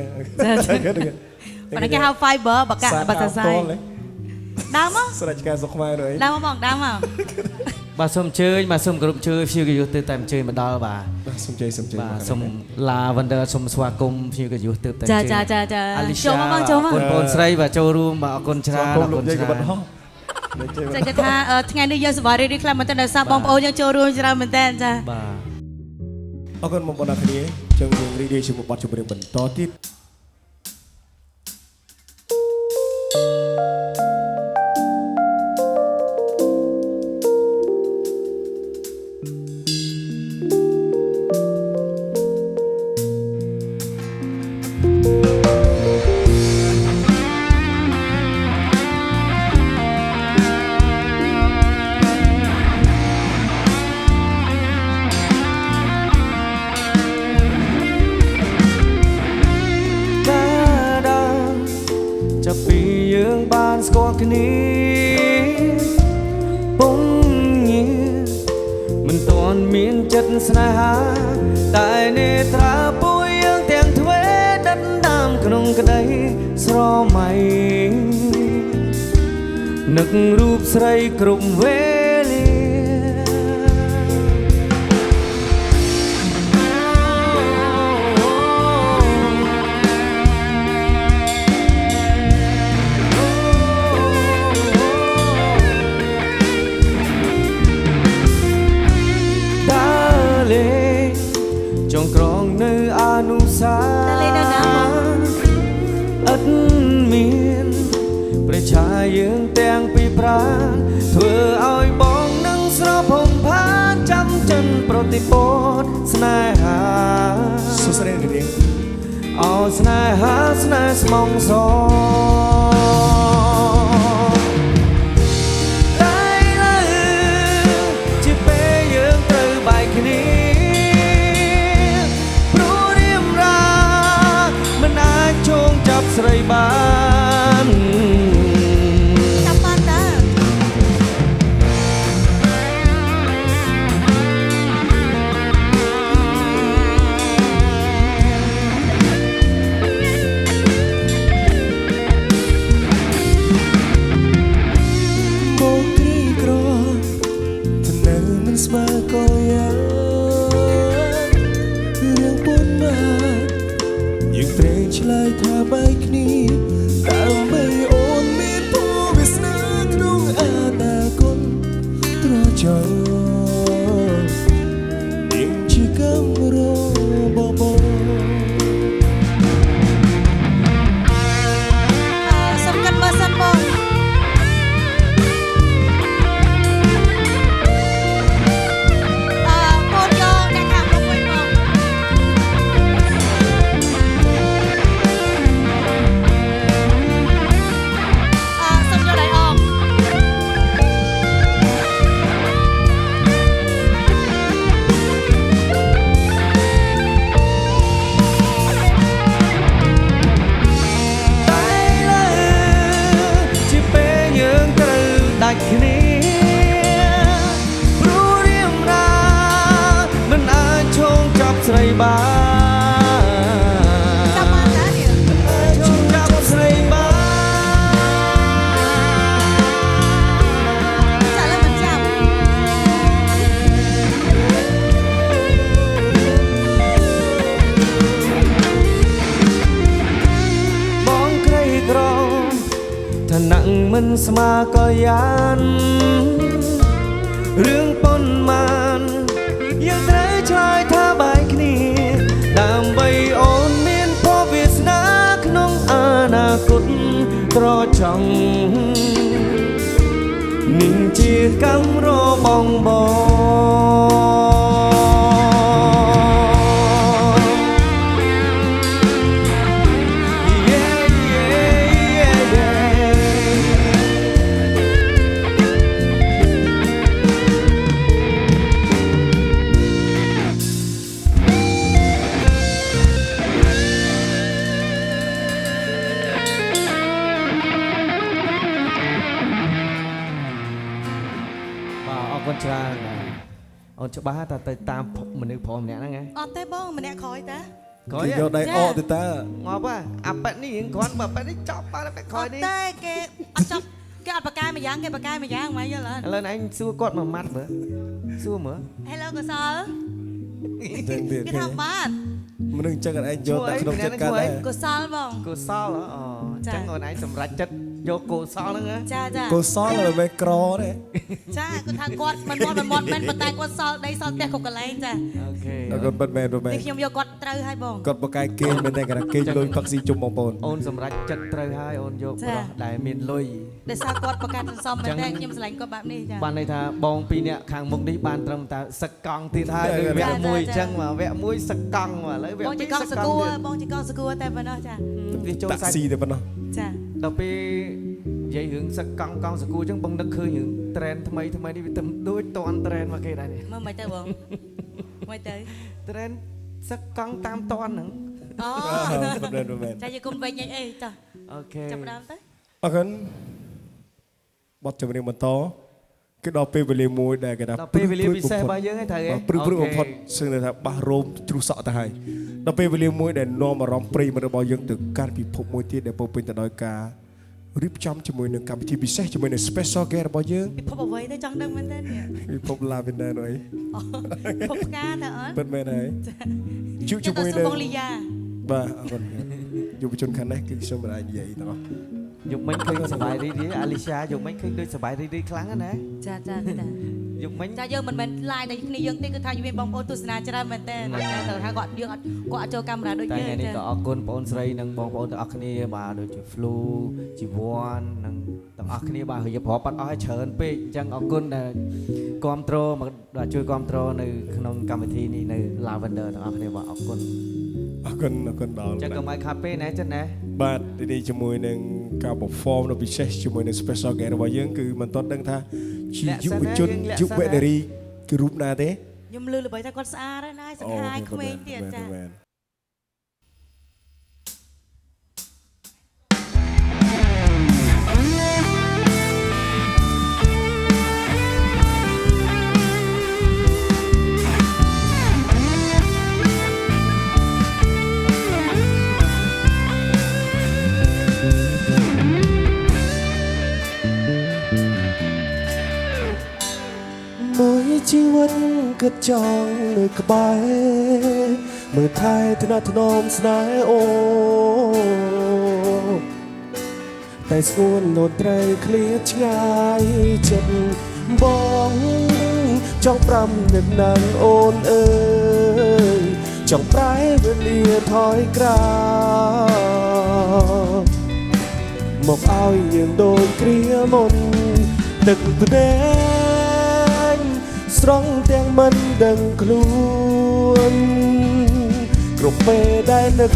bạn ấy cái hao fiber bạc cả bạc sa sai đau á ស្រាច់ការសុខខ្មែរនោះអី đau mà bỏng đau mà បាទសូមអញ្ជើញបាទសូមគោរពអញ្ជើញភ្ញៀវកិត្តិយសទើបតែអញ្ជើញមកដល់បាទ សុំជ័យសុំជ័យ បាទសូមឡា Wonder សូមស្វាគមន៍ភ្ញៀវកិត្តិយសទើបតែអញ្ជើញ ចាចាចា អាលីស្យា ចូលមកបងចូលមក បងប្អូនស្រីបាទចូលរួមបាទអរគុណច្រើនអរគុណច្រើន ចាគេថាថ្ងៃនេះយើងសប្បាយរីករាយខ្លាំងមែនតើដោយសារបងប្អូនយើងចូលរួមច្រើនមែនតើចា បាទ អរគុណបងប្អូនអរគ្នាចឹងយើងរីករាយជាមួយបទចម្រៀងបន្តទៀត មិនទាន់មានចិត្តស្នេហាតែនេត្រាពួយយើងទាំងទ្វេដិតដាមក្នុងក្តីស្រមៃនឹករូបស្រីគ្រប់វេលាចងក្រងនៅអនុសាអត់មានប្រឆាយើងទាំងពីរប្រាណធ្វើឲ្យបងនឹងស្រភំផាចាំចិនប្រតិពោតស្នេហាសុស្រីរៀងអោស្នេហាស្នេហ៍ស្មងសតែលើជាពេលយើងត្រូវបែកគ្នាចាប់ស្រីបានចាប់បានតើបងគ្រីក្រទៅនៅមិនស្មើក៏យ៉ាងរឿងពុនមកយើងត្រេកឆ្លើយថាបែកគ្នាដើម្បីអូនមានពូវាសនាក្នុងអនាគតត្រចយើងជាកំរបបងសំខាន់បើសិនបងគ្នាព្រោះរៀមរាមិនអាចឈោងចាប់ស្រីបានចាប់បានតើនេះឈោងចាប់ស្រីបានចាឡើងមិនចាប់បងក្រីក្រឋានៈមិនស្មើក៏យ៉ាងរឿងប៉ុន្មានយើងត្រូវឆ្លើយថាបែកគ្នាដើម្បីអូនមានភពវាសនាក្នុងអនាគតត្រចង់នឹងជាកម្មរបងអរគុណច្រើនអូនច្បាស់តែទៅតាមមនុស្សប្រុសម្នាក់ហ្នឹងហ៎អត់ទេបងម្នាក់ក្រោយតាក្រោយយកដៃអកទៅតើងាប់អាប៉ែតនេះរៀងគ្រាន់បើប៉ែតនេះចប់បាត់ប៉ែតក្រោយនេះតែគេអត់ចប់គេអត់បកកាយមួយយ៉ាងគេបកកាយមួយយ៉ាងមកយល់អត់ឥឡូវឯងសួរគាត់មួយម៉ាត់មើលសួរមើល Hello កសលគេថាបាទ មនុស្សចឹងឯងយកតែក្នុងចិត្តកើតដែរកុសលបងកុសលអូអញ្ចឹងអូនឯងសម្រេចចិត្តយកកុសលហ្នឹងចាចាកុសលមិនមែនក្រទេចាគាត់ថាគាត់មិនមាត់មិនមែនប៉ុន្តែគាត់សល់ដីសល់ផ្ទះគ្រប់កន្លែងចាអូខេគាត់មិនមែននេះខ្ញុំយកគាត់ត្រូវហើយបងគាត់បកកាយគេមិនតែគាត់គេលុយផឹកស៊ីជុំបងប្អូនអូនសម្រេចចិត្តត្រូវហើយអូនយកប្រុសដែលមានលុយដោយសារគាត់ប្រកាសសន្សំមែនទេខ្ញុំស្រឡាញ់គាត់បែបនេះចាបានន័យថាបងពីរនាក់ខាងមុខនេះបានត្រឹមតែសឹកកង់ទៀតហើយដូចវគ្គមួយអញ្ចឹងមកវគ្គមួយសឹកកង់មកឥឡូវវគ្គបងជាកង់សគួរបងជាកង់សគួរតែប៉ុណ្ណោះចាវាចូលសាច់ស៊ីតែប៉ុណ្ណោះចាដល់ពេលនិយាយរឿងសឹកកង់សគួរអញ្ចឹងបងនឹកឃើញរឿងត្រេនថ្មីនេះវាទៅដូចតន់ត្រេនមកគេដែរនេះមើលមិនទៅបងមិនទៅត្រេនសឹកកង់តាមតន់ហ្នឹងអូចាយគុំវិញអីចុះអូខេចាប់ដើមទៅអរគុណបទចម្រៀងបន្ត cứ đọc về về mùi để cái đó đọc về về xe bao nhiêu ngày thầy prư một phậtซึ่งlà bà rôm chú sọ tại đọc về về mùi để nó mà rong pri mà bao nhiêu từ can bị phục mùi tiết để bầu pin tại đôi cá rip chăm cho mùi nâng cam thì bị xét cho mùi nâng special guest bao nhiêu ពិភពអ្វីទៅចង់ដឹងមែនទេ bị phục la bên đây rồi ពិភពផ្កាតើអត់ bên bên này chịu ចុ cho ះទៅ mùi សួរបង nâng លីយ៉ា bà còn dù bị chôn khăn đấy cứ xong rồi vậy đó យកមិញឃើញសបាយរីអាលីសាយកមិញឃើញដូចសបាយរីខ្លាំងណា ចាចាទេតា យកមិញ ចាយើងមិនមែន live តែគ្នាយើងទេគឺថាយើងមានបងប្អូនទស្សនាច្រើនមែនទេចាទៅថាគាត់យើងអត់គាត់អត់ចូលកាមេរ៉ាដូច តែ យើង ថ្ងៃនេះ ចា ក៏អរគុណបងស្រីនិងបងប្អូនទាំងអស់គ្នាបាទដូចជា Flu ជីវ័ននិងទាំងអស់គ្នាបាទរៀបរាប់បាត់អស់ឲ្យច្រើនពេកអញ្ចឹងអរគុណដែលគ្រប់គ្រងមកជួយគ្រប់គ្រងនៅក្នុងកម្មវិធីនេះនៅ Lavender ទាំងអស់គ្នាបាទអរគុណ con đòn ចឹងក៏មកខាត់ពេណែចឹងណា បាទទីនេះជាមួយនឹងការ perform នៅពិសេសជាមួយនឹង special guest របស់យើងគឺមិនទាន់ដឹងថាជាយុវជនយុវនារីគឺរូបណាទេ ខ្ញុំលឺល្បីថាគាត់ស្អាតហើយណាសង្ហាយក្មេងទៀតចា mỗi chi vấn cất trong nơi cờ bài mưa thay thân át thân ôm snái ô tay xuân nốt trai khliết ngay chân bóng trong pram được nàng ôn ơi trong trái bên lìa thói ra một ao những đôi kia môn đừng đến strong tiếng mân đừng luôn group về đây nực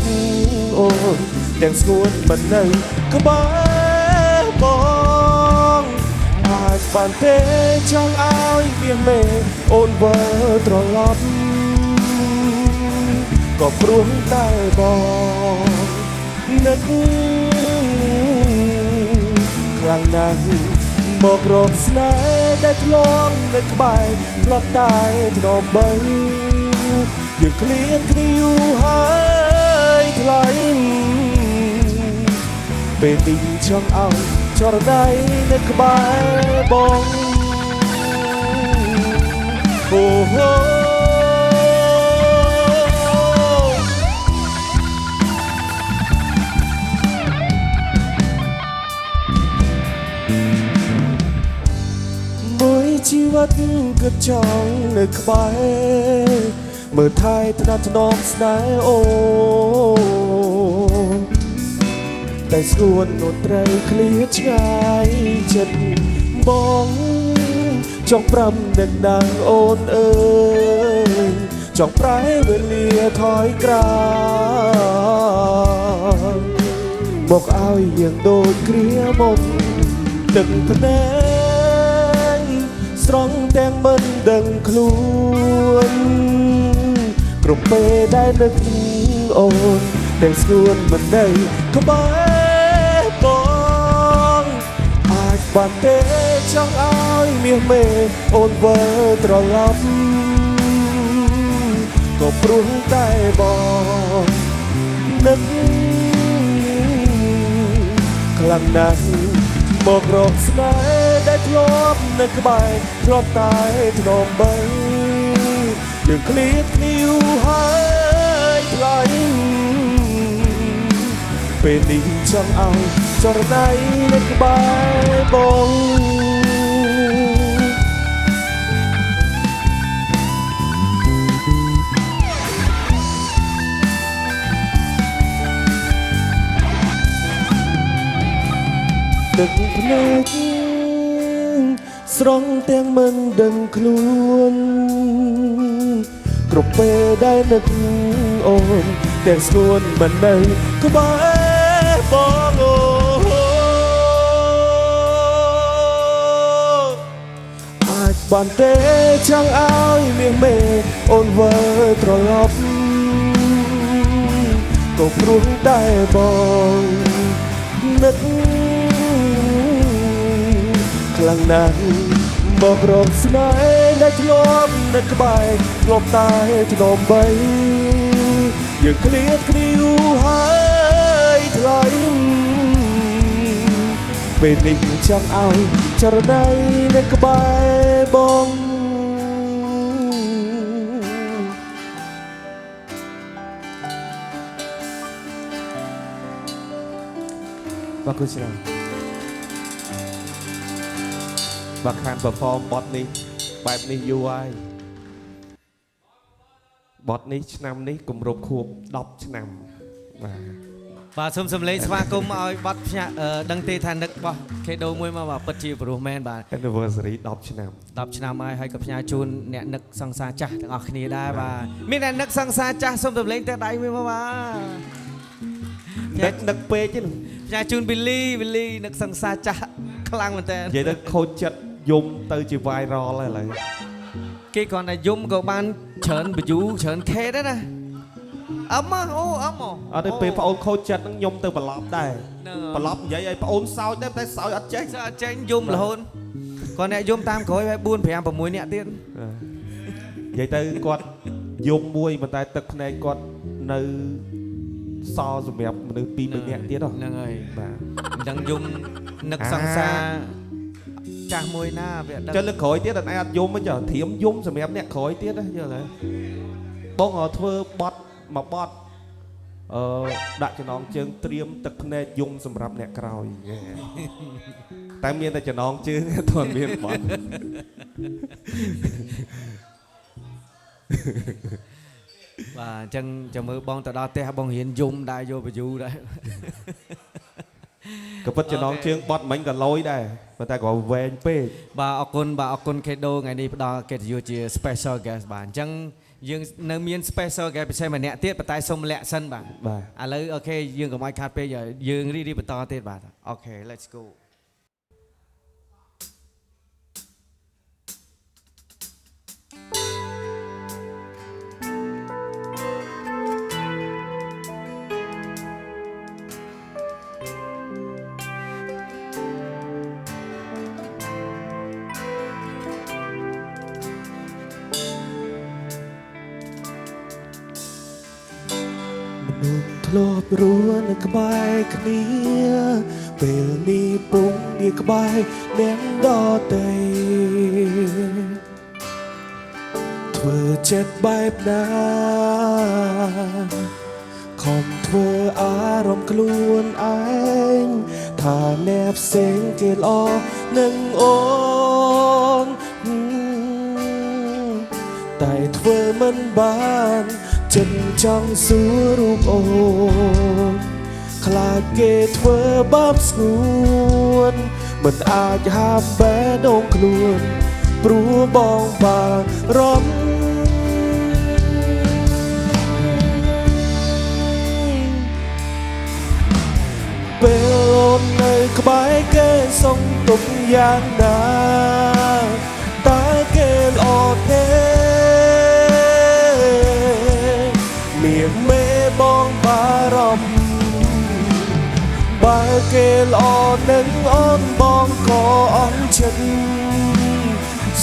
ôn tiếng xuân mân này có bái bóng ai bàn thế trong áo viên mê ôn vỡ trò lót có pruông tay bóng nực khang nàng một rộp snái đã lon nực bài lót tay trò bay những clip kêu hai thay bên tình trong áo cho đây nực bài bóngชีวิตก็จ้องนึกไปเมื่อไทยถนัดถนอมสนายโอแต่ส่วนโนตรเคลียชายจัดบองจ้องปรำดังดังโอนเอ่ยจ้องปลายเวลียถอยกลางบอกเอาอย่างโดนเกลียมนดึงพะแนstrong tiếng mân đừng luôn group về đây nực ôn tiếng xuân mình đây có bái bóng ai bàn thế trong áo miên mê ôn vỡ trò lắm có pruông tay bóng nực khlang nắng một rộp snái đã lóp nơi cái bài lóp tay thì nộp bay đừng clip níu hai lại bên đi trong áo cho đây nơi cái bài bóng đừng phết strong tiếng mân đừng luôn group về đây nực ôn tiếng xuân mình đây có bái bóng ai bàn thế trong áo miệng mê ôn vỡ trò lóp có pruông tay bóng nực khlang nàng មករកស្នេហ៍ដែលធ្លាប់នៅក្បែរធ្លាប់តែធ្លាប់បីយើងឃ្លាតគ្នាយូរហើយថ្លៃពេលនេះចង់ឲ្យចរណៃនៅក្បែរបងបាទគូច្រើនបាទខាន perform បទនេះបែបនេះយូរហើយបទនេះឆ្នាំនេះគម្រប់ខួប10ឆ្នាំបាទសូមសំឡេងស្វាគមន៍ឲ្យបត់ភ្ញាក់ដឹងទេថានឹករបស់ខេដូមួយមកបាទពិតជាព្រោះមែនបាទ anniversary 10ឆ្នាំហើយក៏ផ្ញើជូនអ្នកនឹកសង្សារចាស់ទាំងអស់គ្នាដែរបាទមានអ្នកនឹកសង្សារចាស់សូមសំឡេងតែដៃមួយមកបាទនឹកពេកទេផ្ញើជូន Billy នឹកសង្សារចាស់ខ្លាំងមែនតើនិយាយទៅខូចចិត្តយំទៅជា viral ហើយឥឡូវគេគ្រាន់តែយំក៏បានច្រើន view ច្រើន K ដែរណាអមអូអមអត់ទេពេលប្អូនខូចចិត្តនឹងខ្ញុំទៅប្រឡប់ដែរប្រឡប់និយាយឲ្យប្អូនសើចដែរតែសើចអត់ចេញយំរហូតគាត់អ្នកយំតាមក្រោយហើយ4 5 6នាក់ទៀតនិយាយទៅគាត់យំមួយប៉ុន្តែទឹកភ្នែកគាត់នៅសល់សម្រាប់មនុស្ស2 3នាក់ទៀតហ្នឹងហើយបាទមិនដឹងយំនឹកសង្សារចាស់មួយណាវាដឹងចុះលើក្រោយទៀតអត់អាចយំទេធៀមយំសម្រាប់អ្នកក្រោយទៀតយល់ទេបងធ្វើបត់មកបត់ដាក់ចំណងជើងត្រៀមទឹកភ្នែកយំសម្រាប់អ្នកក្រោយតែមានតែចំណងជើងអត់មានបត់បាទអញ្ចឹងចាំមើលបងទៅដល់ផ្ទះបងរៀនយំដែរយកបញ្យូដែរក៏ពិតចំណងជើងបត់មិញក៏លយដែរប៉ុន្តែក៏វែងពេកបាទអរគុណខេដូថ្ងៃនេះផ្ដល់កិត្តិយសជា special guest បាទអញ្ចឹងយើងនៅមាន special guest ពិសេសម្នាក់ទៀតប៉ុន្តែសូមលាក់សិនបាទឥឡូវអូខេយើងកុំឲ្យខាត់ពេកយើងរីបន្តទៀតបាទអូខេ let's go ធ្លាប់រួនៅក្បែរគ្នាពេលនេះពុំនេះក្បែរអ្នកដទៃធ្វើចិត្តបែបណាខំធ្វើអារម្មណ៍ខ្លួនឯងថាអ្នកផ្សេងគេល្អនឹងអូនតែធ្វើមិនបានចិត្តចង់សួររូបអូនខ្លាចគេធ្វើបាបស្ងួនមិនអាចហាមបេះដូងខ្លួនព្រោះបងបារម្ភពេលអូននៅក្បែរគេសុំទុកយ៉ាងណាតើគេល្អទេមានមេបងបារម្ភបើគេល្អនឹងអូនបងក៏អន់ចិត្ត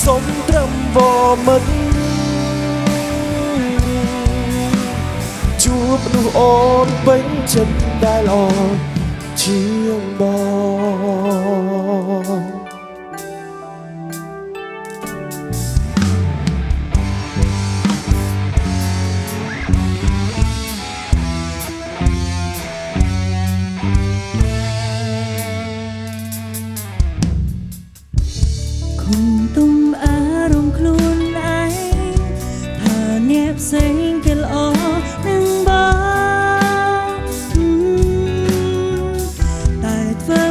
សុំត្រឹមវមិត្តជួបនោះអូនពេញចិត្តដែលល្អជាងបងទុំអារម្មណ៍ខ្លួនឯងថាអ្នកផ្សេងគេល្អនឹងបងតែធ្វើ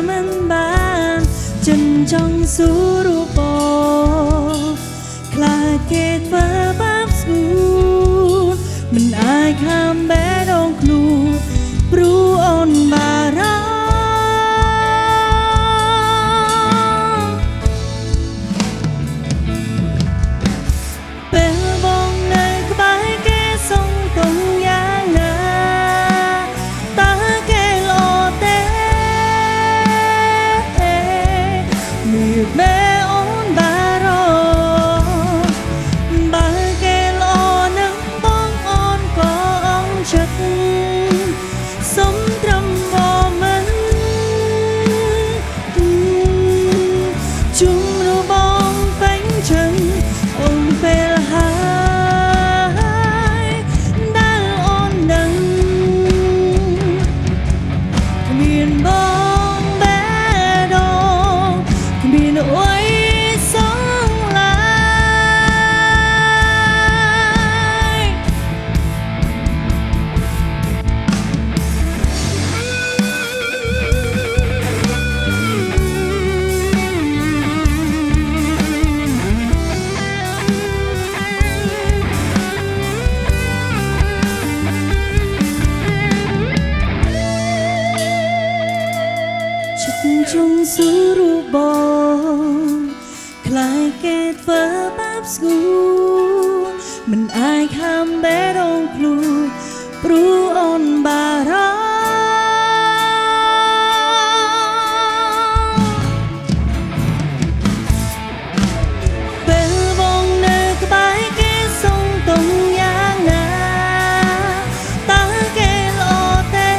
ប់ស្ងួរមិនអាចខាំបេះដូងខ្លួនព្រោះអូនបារម្ភពេលបងនៅក្បែរគេសុំទុំយ៉ាងណាតើគេល្អទេ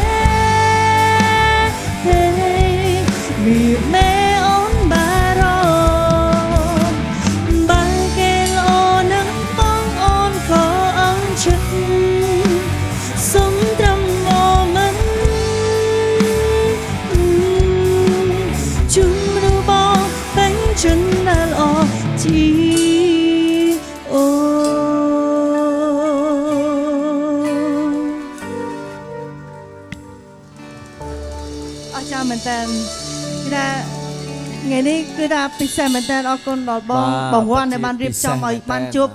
វាមេអូនបារម្ភបើគេល្អនឹងបងអូនក៏អន់ចិត្តសុំត្រឹមអូមិនជុំមនុស្សបងពេញចិត្តណាស់ល្អជីអូ អស្ចារ្យមែនតើគឺថាថ្ងៃនេះគឺថាពិសេសមែនតើអរគុណដល់បងបងវ៉ាន់ដែលបានរៀបចំឲ្យបានជួប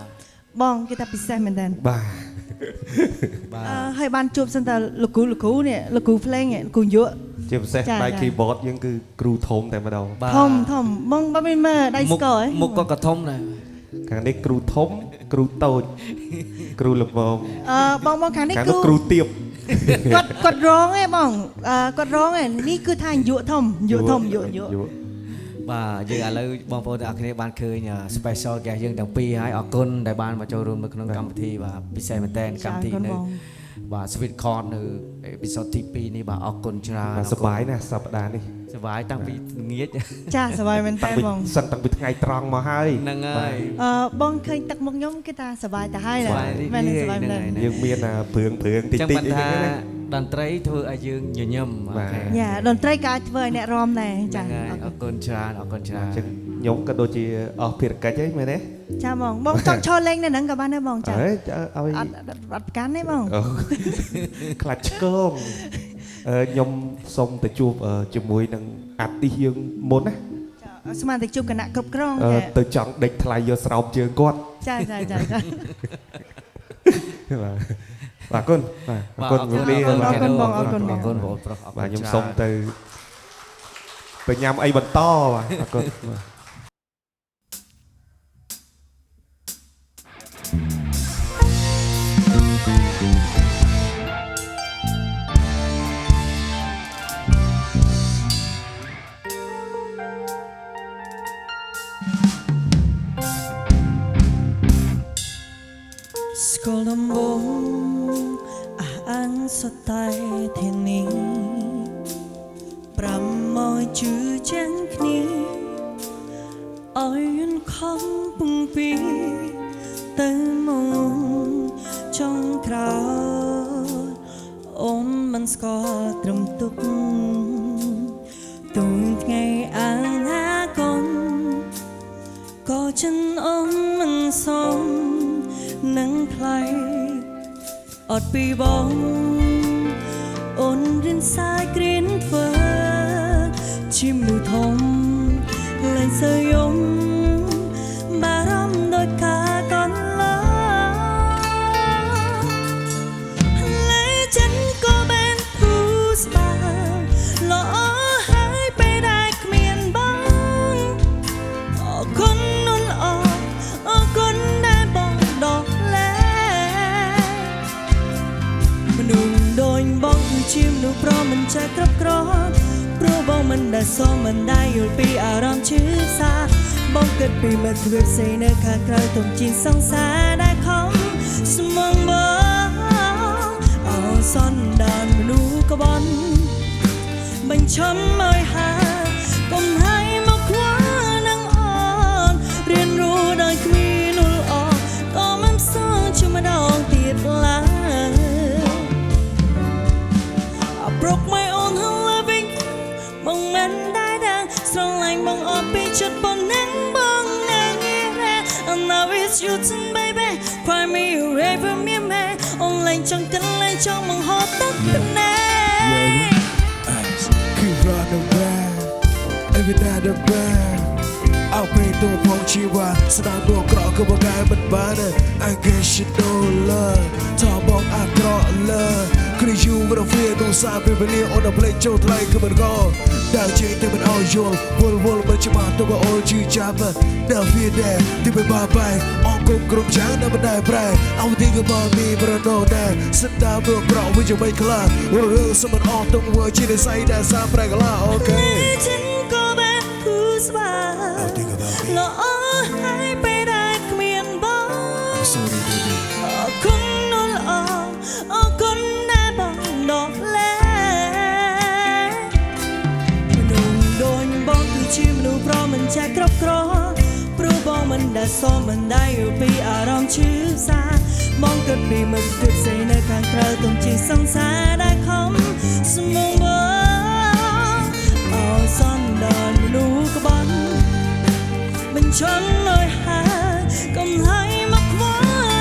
បងគឺថាពិសេសមែនតើ បាទ ហើយបានជួបសិនតើលោកគ្រូនេះលោកគ្រូភ្លេងលោកគ្រូយុ ជាពិសេសដៃ keyboard យើងគឺគ្រូធំតែម្ដង ធំបងបើមិនមើលដៃស្គរ មុខក៏ធំដែរខាងនេះគ្រូធំគ្រូតូចគ្រូល្មម បងខាងនេះ ខាងនោះគ្រូទៀប គាត់រងឯងបងគាត់រងឯងនេះគឺថាយុធំយុ បាទយើងឥឡូវបងប្អូនទាំងអស់គ្នាបានឃើញ special guest យើងទាំងពីរហើយអរគុណដែលបានមកចូលរួមនៅក្នុងកម្មវិធីបាទពិសេសមែនតើកម្មវិធីនៅបាទ Sweet Corn នៅ episode ទី 2 នេះបាទអរគុណច្រើនសប្បាយណាស់សប្តាហ៍នេះសប្បាយតាំងពីល្ងាចចាសប្បាយមែនតើបងសឹងតាំងពីថ្ងៃត្រង់មកហើយហ្នឹងហើយបងឃើញទឹកមុខខ្ញុំគឺថាសប្បាយទៅហើយមែនសប្បាយមែនយើងមានព្រឿងតិចតិចអីហ្នឹងតន្ត្រីធ្វើឲ្យយើងញញឹមយ៉ាតន្ត្រីក៏អាចធ្វើឲ្យអ្នករាំដែរចាអរគុណច្រើនខ្ញុំក៏ដូចជាអស់ភារកិច្ចហីមែនទេចាបងចង់ឈរលេងនៅហ្នឹងក៏បានដែរបងចាឲ្យអត់កាន់ទេបងខ្លាចឆ្កងខ្ញុំសូមទៅជួបជាមួយនឹងអាទិសយើងមុនណាស្មានតែជួបគណៈគ្រប់គ្រងទៅចង់ដេកថ្លៃយកស្រោបជើងគាត់ចាបាទអរគុណអរគុណបងអរគុណបងប្រុសបាទខ្ញុំសូមទៅញ៉ាំអីបន្តបាទអរគុណស្គាល់ដំបងអាងសតែធានីប្រាំមកជឿជាងគ្នាអើយខំពងពីទៅមកចុងក្រោយអូនមិនស្គាល់ត្រឹមទុកទូថ្ងៃអាណាកូនក៏ចិនអូនមិនសមនឹងថ្លៃអត់ពីបងអូនរៀនសាយក្រៀនធ្វើជាមនុស្សធំលែងសើយំបារម្ភដោយការកន្លងលែចិនក៏បានគូស្បាល្អហើយពេលដែលគ្មានបងអរគុណអូនអរគុណដែលបងដោះលែមនុស្សដូចបងគឺជាមនុស្សប្រមិនចេះគ្រប់គ្រាន់ព្រោះបងមិនដែលសមមិនដែលយល់ពីអារម្មណ៍ឈឺសាបងគិតពីមិត្តភាពផ្សេងនៅខាងក្រៅទុំជាសង្សារដែលខំស្មងបងអោសនដានមនុស្សក្បន់បញ្ឈប់ឲ្យហើកុំឲ្យមកខ្វល់នឹងអូនរៀនรู้ដោយគ្មាននោះល្អក៏មិនសើជាម្ដងទៀតឡើយbroke my own whole living បងមិនដែលដឹងស្រឡាញ់បងអត់ពីចិត្តបងនឹងបងនឹង and now it's you too baby cry me away from me man អូនលែងចង់កិនលែងចង់មកហត់ទឹកណែ Keep running back every day the back เอาไปตัวพองชีวาสนามตัวเกราะก็บอกกายมันบ้านไอ้เกชิโดเลยทอบอกอาเกราะเลยคริยูมันเอาเฟียดูซาเป็นไปเลี้ยออนเอาเพลงโจทย์ไรก็มันก็ดาวเจแต่มันเอาโยนวนมันจะมาตัวก็โอจีจับดาวเฟียแดงที่ไปบ้าไปออกกงกรุบช้างนั้นมันได้แปรเอาที่ก็บอกมีประโดดแดงสนามตัวเกราะวิ่งจะไม่คลาดว่าเรื่องสมันออกตรงเวอร์จีในไซด์แดงซาแปรกันละโอเคฉันก็เป็นผู้สบายหล่อหายไปได้เมียนบ้าคนนอนออกคนหน้าบังดอกแลมนุษย์โดนบอกคือชื่อมนุษย์เพราะมันจะครอบครองปรูบอกมันได้ซ้อมมันได้อยู่ปีอารมณ์ชื่อสามองกันปีมันเกิดใส่ในข้างเธอตรงจีสงสารได้คำสมองบ่เอาซ่อนดอนมนุษย์กบอนมันชนลอยหากำให้มักว่า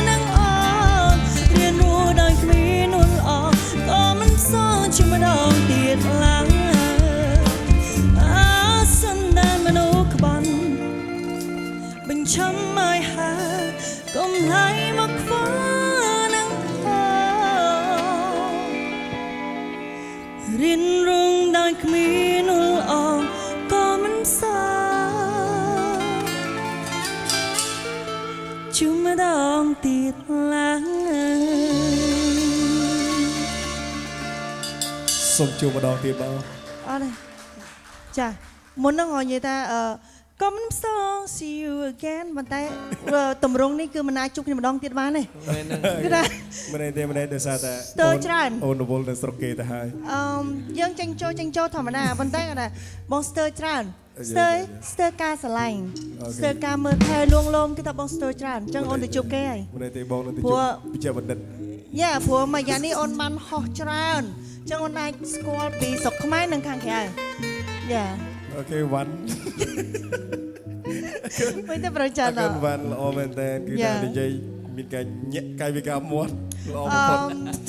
นังออกเรียนรู้ได้มีนุ่นออกก็มันซ่อนชิมาดองเตียดหลังสันดานมนุษย์บอนมันช้ำไม่หากำให้มักว่านังออกเรียนรู้ได้มีนุ่นออกก็มันซ่อนชุมดองติดหลังส่งจูมาดองตีบ้าอ๋อเลยจ้ะมุนต้องงอnhư taก็มันโซ่ see you again มันแต่ตำรงนี่คือมันน่าจุกนี่มันดองติดบ้านเลยก็ได้มันได้เดี๋ยวซาแต่เตอร์จานโอนบอลเดสโตรเกตให้ยังจังโจธรรมดามันแต่ก็ได้บองสเตอร์จานสเตอร์การสไลน์สเตอร์การเมื่อแทลวงลมคือตาบองสเตอร์จานจังโอนติจุกแก่มันได้บองนั่นติจุกพิจารณาย่าผัวมายานี่โอนมันฮอจานจังโอนได้สกอลปีศกขมายหนึ่งข้างแค่ย่าโอเควันไม่ได้ประจันหรอวันละออมแตนคือได้ดีใจมีการแยกกายวิการม้วน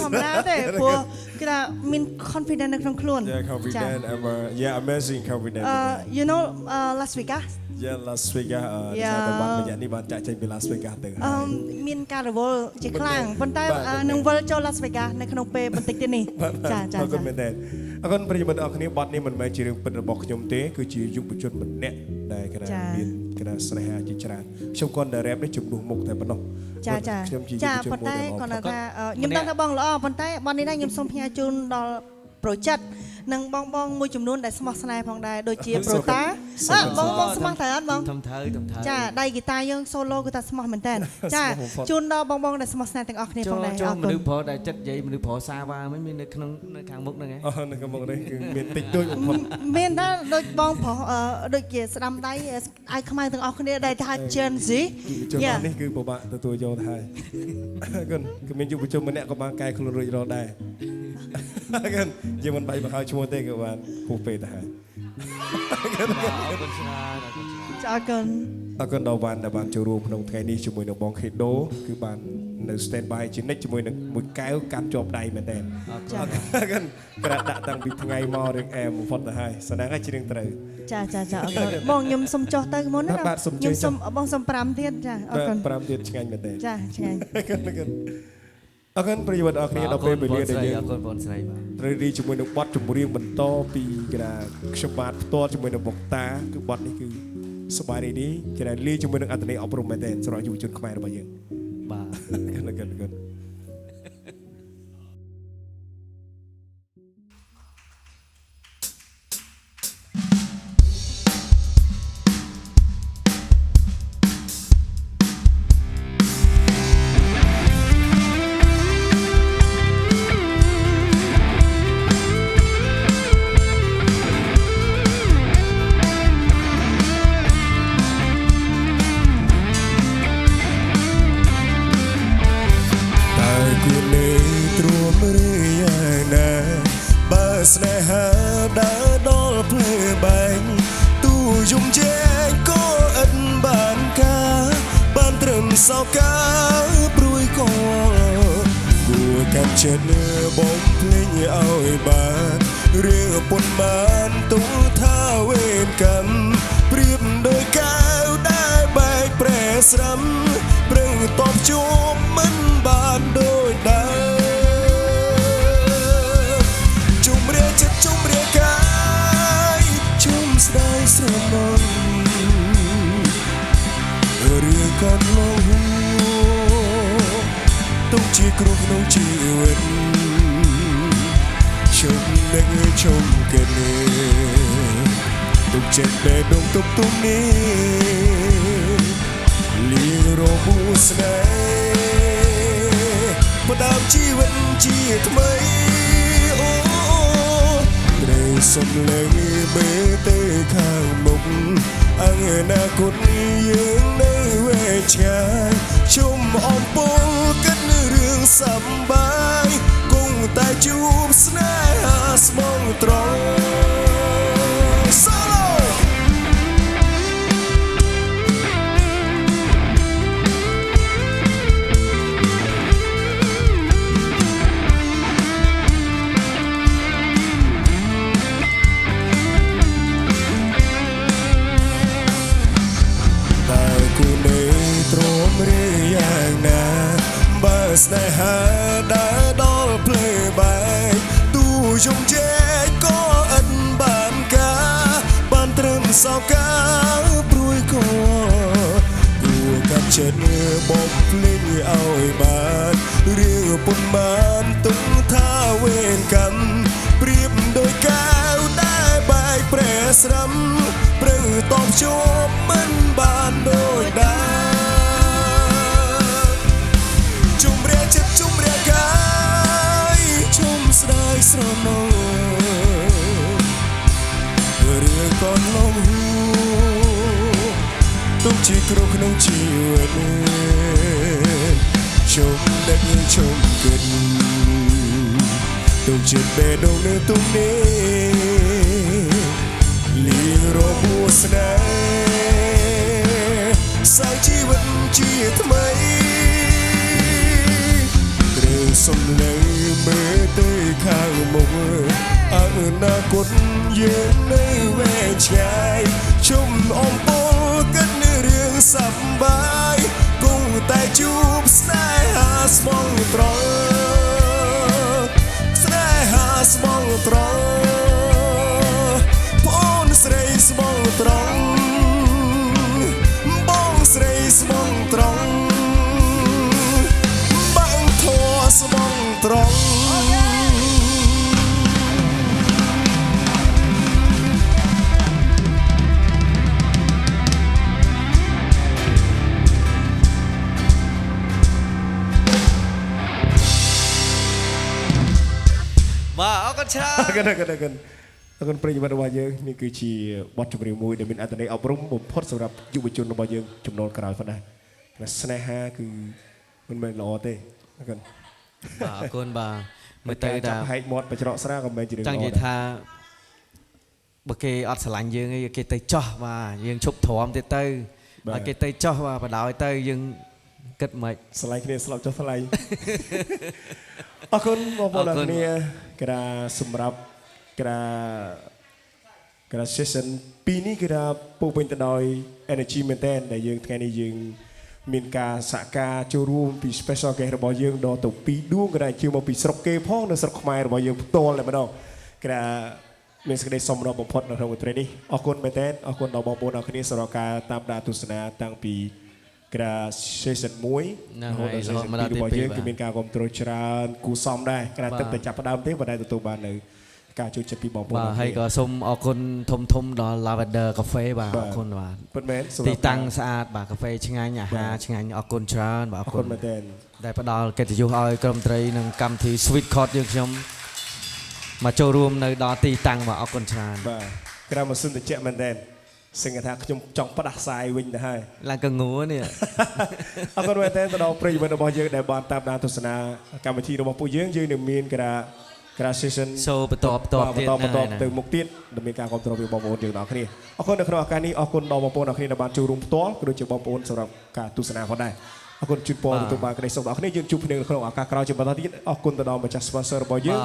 ธรรมดาแต่ผัวคือได้มี confidence ในคลุน yeah confident yeah amazing confident you know Las Vegas yeah Las Vegas แต่วันนี้นี่วันจะใจเป็น Las Vegas เตอมีการวอลจีคลั่งคนใต้นึงวอลโจ Las Vegas ในขนมเปย์บันทึกที่นี่จ้าขอบคุณแม่แต่คนปริมาณออกนี้บอสนี่มันไม่ใช่เรื่องเป็นระบบขยมเตะคือจียุบประจุมันเนี่ยได้ขนาดเรียนขนาดสนหาจิจารชมก่อนได้แรปได้จุดดูมุกแต่ปนจ้าคนใต้ก่อนนะยิ้มตั้งแต่บองล้อคนใต้บอลนี้ได้ยิ้มสมเพียจูนดอลโปรเจกต์นังบองมวยจุ่มนุ่นได้สมัครสนายพองได้โดยเจียโปรต้าบองสมัครแต่อันบองจ้าได้กีตาร์ยังโซโล่กีตาร์สมัครเหมือนกันจ้าจูนดอบองได้สมัครสนายแต่งออกเนี่ยพองได้มันนึกพอได้จัดใหญ่มันนึกพอซาว่าไม่มีในขนมในขางมุกนั่นไงในขางมุกนี่คือเมียนติดด้วยเมียนถ้าโดยบองพอโดยเกียร์สนามได้ไอ้ขมายแต่งออกเนี่ยได้ท่าเชนสิจุดนี้คือประมาณตัวโยไทยกันคือเมียนจุประจุมันเนี่ยก็มาไกลคนรุ่ยเราได้กันยังมันไปมาเข้าชั่วโมงเต้กับวันผู้เปย์ทหารจ้ากันดาวันจูรูพนมไทยนี่ชั่วโมงหนึ่งบองคิดโดคือบ้านในสแตนบายชิ้นนี้ชั่วโมงหนึ่งมือแก้วการจบใดเหมือนเดิมกันกระดาษตั้งปีทั้งไงมอเรื่องแอมฟอดทหารแสดงให้ชิ้นหนึ่งเตยจ้าบองยมสมจอเตยมั้งนะยมสมบองสมปรามเทียนจ้าปรามเทียนช่างเหมือนเดิมจ้าช่างakan perjuangan akhirnya dapat beli ada yang terjadi cuma untuk bot cuma yang bentuk pi kira sebat tor cuma untuk bokta ke bot ni ke sebab ini kira li cuma untuk antara operum meten serah jujur kemarin banyak kan đã đo plei bánh tu dùng chén có ân bàn ca ban trầm sao cá bùi cò bùa cắt chân bóng plei ao bàn ria pun bàn tu tha wen cầm priệp đôi cá ប្រែស្រាំព្រឹងតបជួបមិនបានដូចដើមជុំរាចិត្តជុំរាកាយជុំស្ដាយស្រមងរឿងកូនលងទុកជាគ្រោះក្នុងជីវិតជុំនឹងជុំกันទុកចិត្តបែបដងទុកទុំនេះលៀងរមូស្នេហ៍ផ្ដើមជីវិតជាថ្មីអូត្រូវសំឡេងមេទៅខាងមុខអនាគតយើងនៅវែងឆ្ងាយជុំអំពូលគិតរឿងសម្បាយគង់តែជួបស្នេហាស្មងត្រង់ស្នេហាដែលដល់ភ្លេបែកទូយំជែកក៏ឥតបានការបានត្រឹមសោកាព្រួយក៏គួរកាត់ចិត្តបំភ្លេចឲ្យបានរឿងពុនបានទុកថាវេនកម្មប្រៀបដូចកែវដែលបែកប្រែស្រាំព្រឹងតបជួបមិនបានដូចដែរជុំរាកាយជុំស្ដាយស្រមងរឿងកូនលងទុកជាគ្រោះក្នុងជីវិតជុំដឹកជុំគិតទុកជាបេះដូងនៅទុំនេះលៀងរមូស្នេហ៍សាយជីវិតជាថ្មីសំឡេងមេទៅខាងមុខអនាគតយើងនៅវែងឆ្ងាយជុំអំពូលគិតនៅរឿងសម្បាយគង់តែជួបស្នេហាស្មងត្រង់ស្នេហាស្មងត្រង់ប្អូនស្រីស្មងត្រង់បងស្រីស្មងត្រង់ស្មងត្រង់បាទអរគុណច្រើនអរគុណប្រិយមិត្តរបស់យើងនេះគឺជាបទចម្រៀងមួយដែលមានអត្ថន័យអប់រំបំផុតសម្រាប់យុវជនរបស់យើងចំនួនក្រោយផងដែរស្នេហាគឺមិនមែនល្អទេអរគុណបាទអរគុណបាទមើលទៅថាហែកមាត់បច្រកស្រាក៏មិនជារឿងល្អចង់និយាយថាបើគេអត់ស្រឡាញ់យើងទេគេទៅចោះបាទយើងឈប់ទ្រាំទៀតទៅបើគេទៅចោះបាទបដោយទៅយើងគិតមិនស្រឡាញ់គ្នាស្លាប់ចុះស្រឡាញ់អរគុណបងប្អូនអ្នកគ្នាក្រាសម្រាប់ក្រា session ពីរនេះគឺថាពោពេញទៅដោយ energy មែនតើដែលយើងថ្ងៃនេះយើងមានការសហការចូលរួមពី special guest របស់យើងដល់ទៅ2ដួងក៏ដែលជឿមកពីស្រុកគេផងនៅស្រុកខ្មែររបស់យើងផ្ទាល់តែម្ដងក្រាមានសេចក្តីសុំរកបំផុតនៅក្នុងវិទ្យានេះអរគុណមែនតើអរគុណដល់បងប្អូនអ្នកគ្នាសម្រាប់ការតាមដានទស្សនាតាំងពីក្រា session 1រហូតដល់ session 2របស់យើងគឺមានការគ្រប់គ្រងច្រើនគួរសមដែរក្រាទឹកតែចាប់ផ្ដើមទេប៉ុន្តែទទួលបាននៅការជួយចិត្តពីបងប្អូនបាទហើយក៏សូមអរគុណធំដល់ Lavender Cafe បាទអរគុណបាទពិតមែនទីតាំងស្អាតបាទកាហ្វេឆ្ងាញ់អាហារឆ្ងាញ់អរគុណច្រើនបាទអរគុណមែនតើដែលផ្ដល់កិត្តិយសឲ្យក្រុមត្រីនិងកម្មវិធី Sweet Court យើងខ្ញុំមកចូលរួមនៅដល់ទីតាំងបាទអរគុណច្រើនបាទក្រៅមកសុនតិចមែនតើសឹងថាខ្ញុំចង់ផ្ដាសាយវិញទៅហើយឡើងកងួរនេះអរគុណមែនតើទៅដល់ប្រិយមិត្តរបស់យើងដែលបានតាមដានទស្សនាកម្មវិធីរបស់ពួកយើងនឹងមានក្រា session សូបន្តទៅមុខទៀតដែលមានការគ្រប់គ្រងពីបងប្អូនយើងទាំងអស់គ្នាអរគុណនៅក្នុងឱកាសនេះអរគុណដល់បងប្អូនទាំងអស់គ្នាដែលបានចូលរួមផ្ទាល់ក៏ដូចជាបងប្អូនសម្រាប់ការទស្សនាផងដែរអរគុណជូនពរទទួលបានក្តីសុខដល់អ្នកគ្នាយើងជួបគ្នានៅក្នុងឱកាសក្រោយជាបន្តទៀតអរគុណទៅដល់ម្ចាស់ sponsor របស់យើង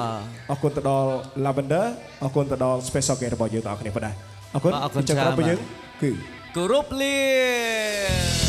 អរគុណទៅដល់ Lavender អរគុណទៅដល់ special guest របស់យើងទាំងអស់គ្នាផងដែរអរគុណច្រើនរបស់យើងគឺគោរពលា